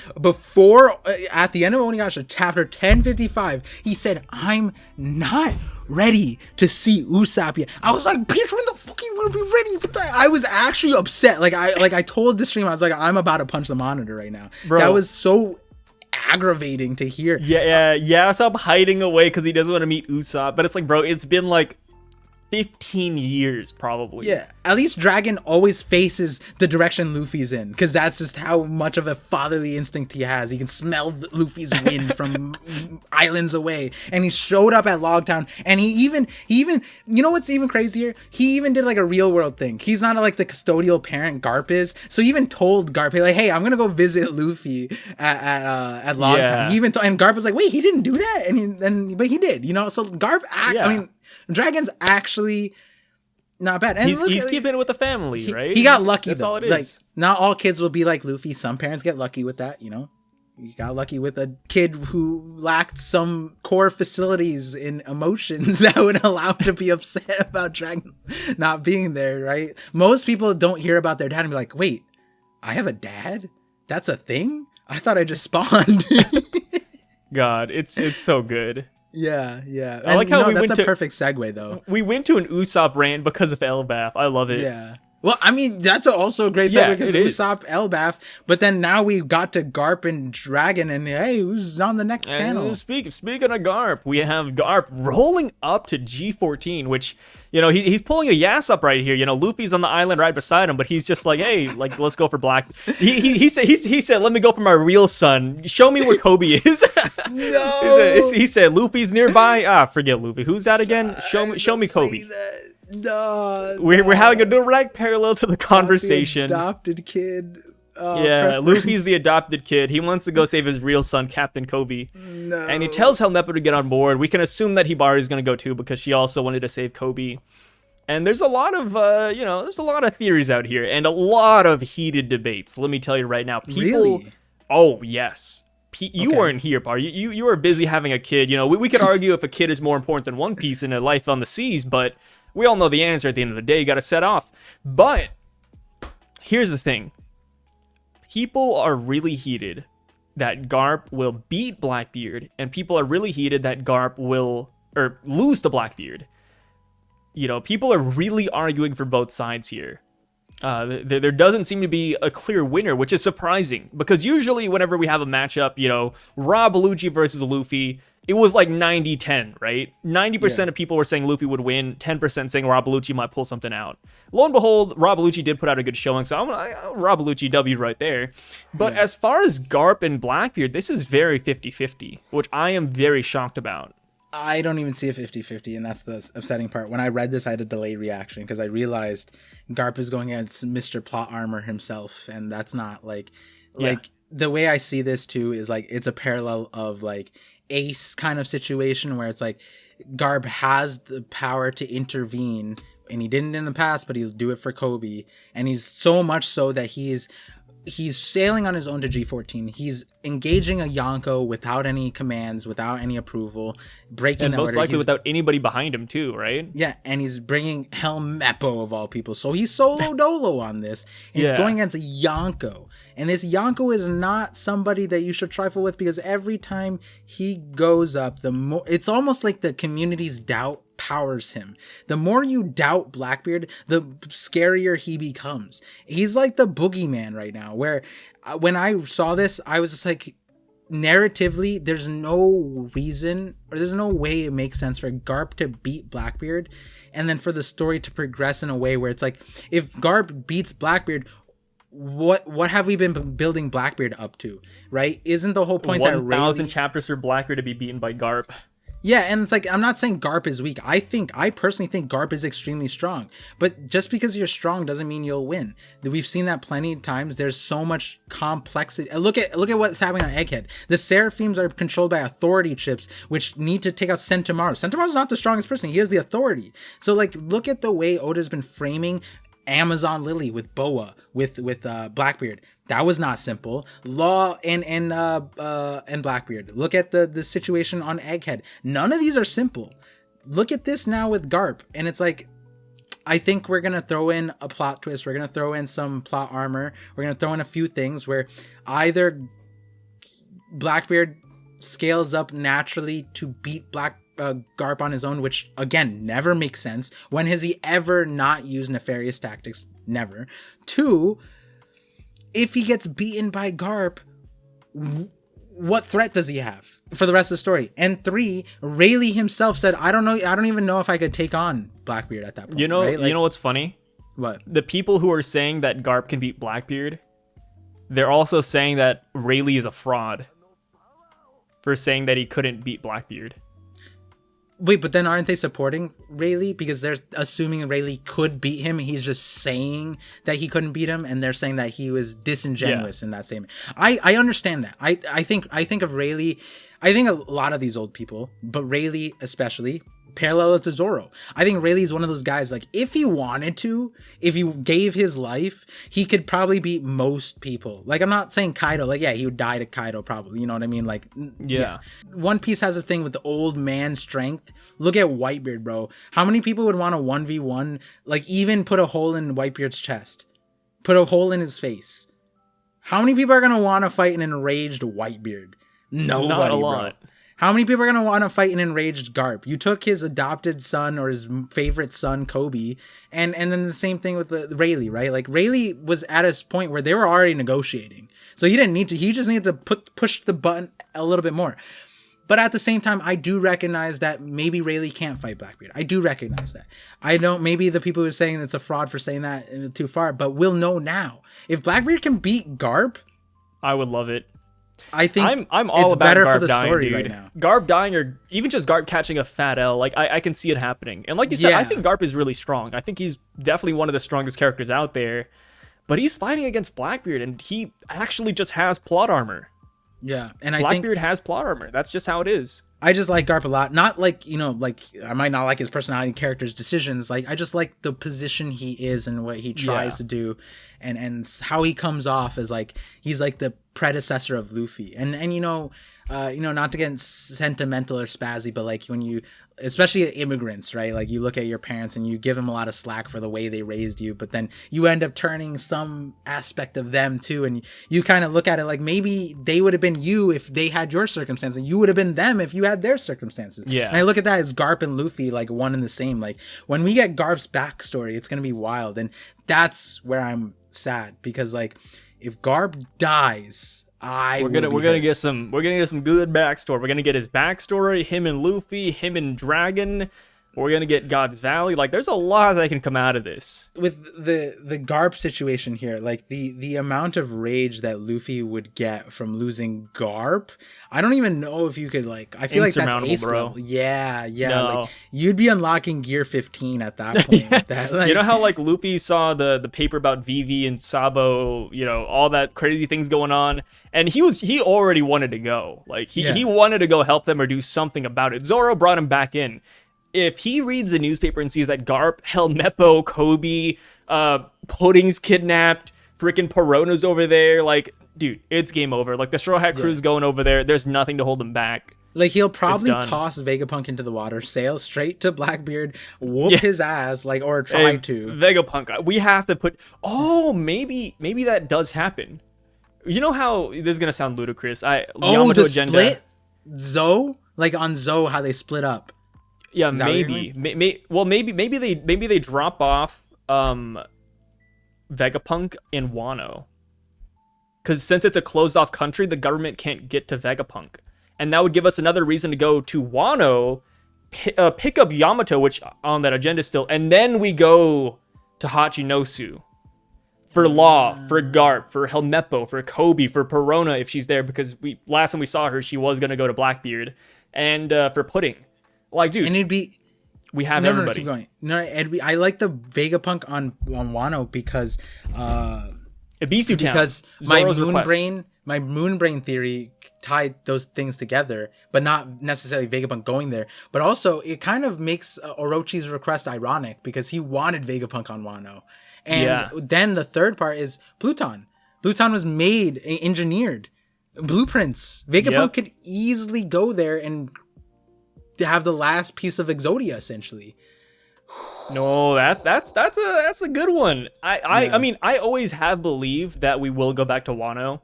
at the end of Onigashima, chapter 1055, he said, I'm not ready to see Usopp yet. I was like, bitch, when the fuck you gonna be ready? I was actually upset. I told the stream, I was like, I'm about to punch the monitor right now. Bro, that was so aggravating to hear. Yeah, Yasopp hiding away because he doesn't want to meet Usopp. But it's like, bro, it's been like 15 years probably. Yeah, at least Dragon always faces the direction Luffy's in, because that's just how much of a fatherly instinct he has. He can smell Luffy's wind from islands away, and he showed up at Logtown, and he even you know what's even crazier, he even did like a real world thing. He's not like the custodial parent Garp is, so he even told Garp, like, hey, I'm gonna go visit Luffy at Logtown. Yeah. He even and Garp was like, wait, he didn't do that, but he did, you know. So Garp I mean, Dragon's actually not bad. And he's keeping it with the family, right? He got lucky. That's though. all it is. Like, not all kids will be like Luffy. Some parents get lucky with that, you know. He got lucky with a kid who lacked some core facilities in emotions that would allow him to be upset about Dragon not being there, right? Most people don't hear about their dad and be like, wait, I have a dad? That's a thing? I thought I just spawned. God, it's so good. Yeah. I like how that's a perfect segue, though. We went to an Usopp rant because of Elbaf. I love it. Yeah. Well, I mean, that's also a great segue because Usopp, Elbaf, but then now we got to Garp and Dragon, and hey, who's on the next panel? Speaking of Garp, we have Garp rolling up to G14, which, you know, he's pulling a Yasopp right here. You know, Luffy's on the island right beside him, but he's just like, hey, like, let's go for Black. He said, let me go for my real son. Show me where Kobe is. No. He said, Luffy's nearby. Forget Luffy. Who's that again? Show me Kobe. No, we're having a direct parallel to the conversation. The adopted kid. Yeah, Luffy's the adopted kid. He wants to go save his real son, Captain Kobe. No. And he tells Helmeppo to get on board. We can assume that Hibari's going to go too because she also wanted to save Kobe. And there's a lot of, there's a lot of theories out here and a lot of heated debates. Let me tell you right now. Really? Oh, yes. You weren't here, Bar. You were busy having a kid. You know, we could argue if a kid is more important than One Piece in a life on the seas, but we all know the answer at the end of the day. You got to set off. But here's the thing. People are really heated that Garp will beat Blackbeard, and people are really heated that Garp will lose to Blackbeard. You know, people are really arguing for both sides here. There doesn't seem to be a clear winner, which is surprising because usually whenever we have a matchup, Rob Lucci versus Luffy, it was like 90-10, right? 90% of people were saying Luffy would win, 10% saying Rob Lucci might pull something out. Lo and behold, Rob Lucci did put out a good showing, so Rob Lucci W right there. But as far as Garp and Blackbeard, this is very 50-50, which I am very shocked about. I don't even see a 50-50, and that's the upsetting part. When I read this, I had a delayed reaction because I realized Garp is going against Mr. Plot Armor himself, and that's not like the way I see this too is like it's a parallel of like Ace kind of situation where it's like Garp has the power to intervene, and he didn't in the past, but he'll do it for Kobe, and he's so much so that he's sailing on his own to G14. He's engaging a Yonko without any commands, without any approval, breaking the order. And most likely without anybody behind him too, right? Yeah, and he's bringing Helm Meppo of all people. So he's solo dolo on this. And he's going against a Yonko. And this Yonko is not somebody that you should trifle with because every time he goes up, it's almost like the community's doubt powers him. The more you doubt Blackbeard, the scarier he becomes. He's like the boogeyman right now, where when I saw this, I was just like, narratively, there's no reason or there's no way it makes sense for Garp to beat Blackbeard and then for the story to progress in a way where it's like, if Garp beats Blackbeard, what have we been building Blackbeard up to, right? Isn't the whole point 1,000 chapters for Blackbeard to be beaten by Garp? Yeah, and it's like, I'm not saying Garp is weak. I personally think Garp is extremely strong. But just because you're strong doesn't mean you'll win. We've seen that plenty of times. There's so much complexity. Look at what's happening on Egghead. The Seraphims are controlled by authority chips, which need to take out Sentomaru. Sentomaru's not the strongest person. He has the authority. So, like, look at the way Oda's been framing Amazon Lily with Boa, with Blackbeard. That was not simple. Law and Blackbeard. Look at the situation on Egghead. None of these are simple. Look at this now with Garp, and it's like, I think we're gonna throw in a plot twist. We're gonna throw in some plot armor. We're gonna throw in a few things where either Blackbeard scales up naturally to beat Garp on his own, which again never makes sense. When has he ever not used nefarious tactics? Never. 2, if he gets beaten by Garp, what threat does he have for the rest of the story? And 3, Rayleigh himself said, I don't even know if I could take on Blackbeard at that point. Right? You know what's funny? What? The people who are saying that Garp can beat Blackbeard, they're also saying that Rayleigh is a fraud for saying that he couldn't beat Blackbeard. Wait, but then aren't they supporting Rayleigh? Because they're assuming Rayleigh could beat him. He's just saying that he couldn't beat him, and they're saying that he was disingenuous in that statement. I understand that. I think of Rayleigh. I think a lot of these old people, but Rayleigh especially, parallel to Zoro. I think Rayleigh is one of those guys, like, if he wanted to, if he gave his life, he could probably beat most people. Like, I'm not saying Kaido, like, yeah, he would die to Kaido probably, you know what I mean? Like, yeah. One Piece has a thing with the old man strength. Look at Whitebeard, bro. How many people would want to 1v1, like, even put a hole in Whitebeard's chest? Put a hole in his face? How many people are going to want to fight an enraged Whitebeard? Nobody, not a lot. Bro. How many people are going to want to fight an enraged Garp? You took his adopted son or his favorite son, Kobe, and then the same thing with the Rayleigh, right? Like, Rayleigh was at a point where they were already negotiating. So he didn't need to. He just needed to push the button a little bit more. But at the same time, I do recognize that maybe Rayleigh can't fight Blackbeard. I do recognize that. I don't, maybe the people who are saying it's a fraud for saying that too far, but we'll know now. If Blackbeard can beat Garp, I would love it. I think I'm all it's about better Garp for the dying, story dude. right now. Garp dying, or even just Garp catching a fat L, like I can see it happening. And like you said, I think Garp is really strong. I think he's definitely one of the strongest characters out there. But he's fighting against Blackbeard, and he actually just has plot armor. Yeah, and Blackbeard has plot armor. That's just how it is. I just like Garp a lot. Not like, you know, like, I might not like his personality, character's decisions. Like, I just like the position he is and what he tries to do, and how he comes off as like, he's like the predecessor of Luffy. And not to get sentimental or spazzy, but like when you, especially immigrants, right? Like you look at your parents and you give them a lot of slack for the way they raised you, but then you end up turning some aspect of them too. And you kind of look at it like maybe they would have been you if they had your circumstances. You would have been them if you had their circumstances. Yeah. And I look at that as Garp and Luffy, like one and the same. Like when we get Garp's backstory, it's going to be wild. And that's where I'm sad, because like if Garp dies, we're gonna get some good backstory. We're gonna get his backstory, him and Luffy, him and Dragon. We're gonna get God's Valley. Like there's a lot that can come out of this. With the Garp situation here, like the amount of rage that Luffy would get from losing Garp, I don't even know if you could like. I feel like that's ace level. Yeah. No. Like you'd be unlocking Gear 15 at that point. Yeah. That, like, you know how like Luffy saw the paper about Vivi and Sabo, all that crazy things going on, and he already wanted to go. Like he wanted to go help them or do something about it. Zoro brought him back in. If he reads the newspaper and sees that Garp, Helmeppo, Kobe, Pudding's kidnapped, freaking Perona's over there, like, dude, it's game over. Like, the Straw Hat Crew's going over there. There's nothing to hold him back. Like, he'll probably toss Vegapunk into the water, sail straight to Blackbeard, whoop his ass, like, or try to. Vegapunk, we have to put... Oh, maybe that does happen. You know how... This is going to sound ludicrous. Yamato the agenda, split? Zoe? Like, on Zoe, how they split up. Yeah, maybe. Maybe they drop off Vegapunk in Wano. Because since it's a closed-off country, the government can't get to Vegapunk. And that would give us another reason to go to Wano, pick up Yamato, which on that agenda still, and then we go to Hachinosu. For Law, for Garp, for Helmeppo, for Kobe, for Perona if she's there, because last time we saw her, she was going to go to Blackbeard. And for Pudding. Like, dude, and we have everybody. No, keep going. I like the Vegapunk on Wano because Ibisu Town. Because my moon brain theory tied those things together, but not necessarily Vegapunk going there. But also, it kind of makes Orochi's request ironic because he wanted Vegapunk on Wano. And then the third part is Pluton. Pluton was engineered, blueprints. Vegapunk could easily go there and have the last piece of Exodia, essentially. No, that's a good one. I mean, I always have believed that we will go back to Wano,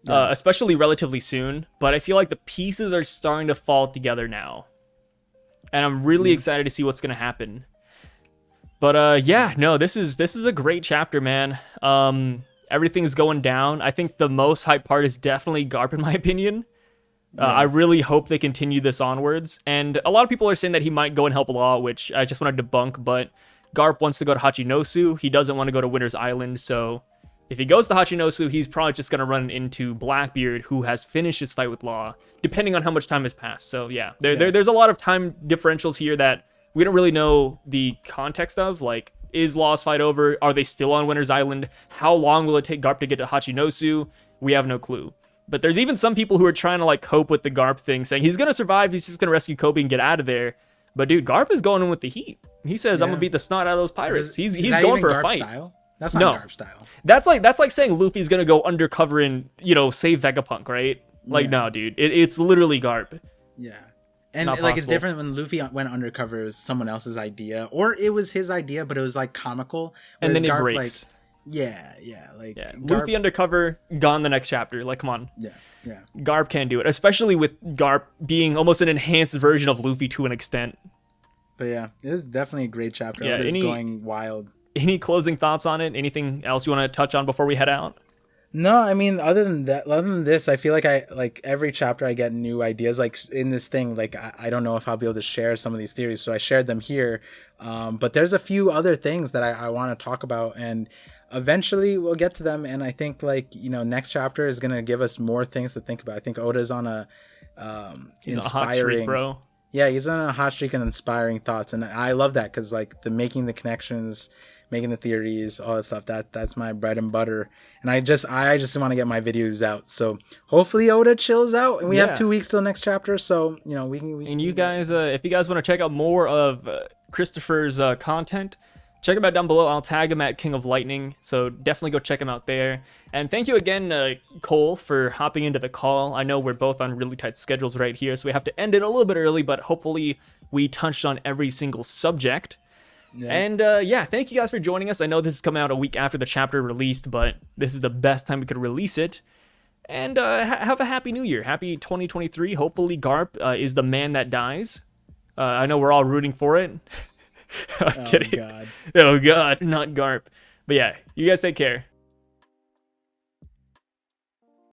especially relatively soon. But I feel like the pieces are starting to fall together now, and I'm really excited to see what's gonna happen. But this is a great chapter, man. Everything's going down. I think the most hype part is definitely Garp, in my opinion. I really hope they continue this onwards. And a lot of people are saying that he might go and help Law, which I just want to debunk. But Garp wants to go to Hachinosu. He doesn't want to go to Winter's Island. So if he goes to Hachinosu, he's probably just going to run into Blackbeard, who has finished his fight with Law, depending on how much time has passed. So there's a lot of time differentials here that we don't really know the context of. Like, is Law's fight over? Are they still on Winter's Island? How long will it take Garp to get to Hachinosu? We have no clue. But there's even some people who are trying to like cope with the Garp thing, saying he's going to survive, he's just going to rescue Kobe and get out of there. But dude, Garp is going in with the heat. He says, I'm going to beat the snot out of those pirates. He's going for a fight. Style? That's not Garp style. That's like saying Luffy's going to go undercover and, save Vegapunk, right? Like, no, dude. It's literally Garp. Yeah. And like it's different when Luffy went undercover, it was someone else's idea. Or it was his idea, but it was like comical. And then it Garp, breaks. Like, Garp, Luffy undercover, gone the next chapter. Like, come on. Yeah. Garp can't do it, especially with Garp being almost an enhanced version of Luffy to an extent. But yeah, it is definitely a great chapter. Yeah, it is going wild. Any closing thoughts on it? Anything else you want to touch on before we head out? No, I mean, other than this, I feel like every chapter I get new ideas. Like in this thing, like I don't know if I'll be able to share some of these theories, so I shared them here. But there's a few other things that I want to talk about, and eventually we'll get to them. And I think next chapter is gonna give us more things to think about. I think Oda's on a he's inspiring, a hot streak, bro. Yeah, he's on a hot streak and inspiring thoughts, and I love that because like making the connections, making the theories, all that stuff, that's my bread and butter. And I just want to get my videos out. So hopefully Oda chills out, and we have 2 weeks till next chapter. So we can. And you guys, if you guys want to check out more of Christopher's content, check him out down below. I'll tag him at King of Lightning, so definitely go check him out there. And thank you again, Cole, for hopping into the call. I know we're both on really tight schedules right here, so we have to end it a little bit early, but hopefully we touched on every single subject. Yeah. And yeah, thank you guys for joining us. I know this is coming out a week after the chapter released, but this is the best time we could release it. And have a happy new year. Happy 2023. Hopefully Garp is the man that dies. I know we're all rooting for it. I'm kidding. God. Oh, God. Not Garp. But yeah, you guys take care.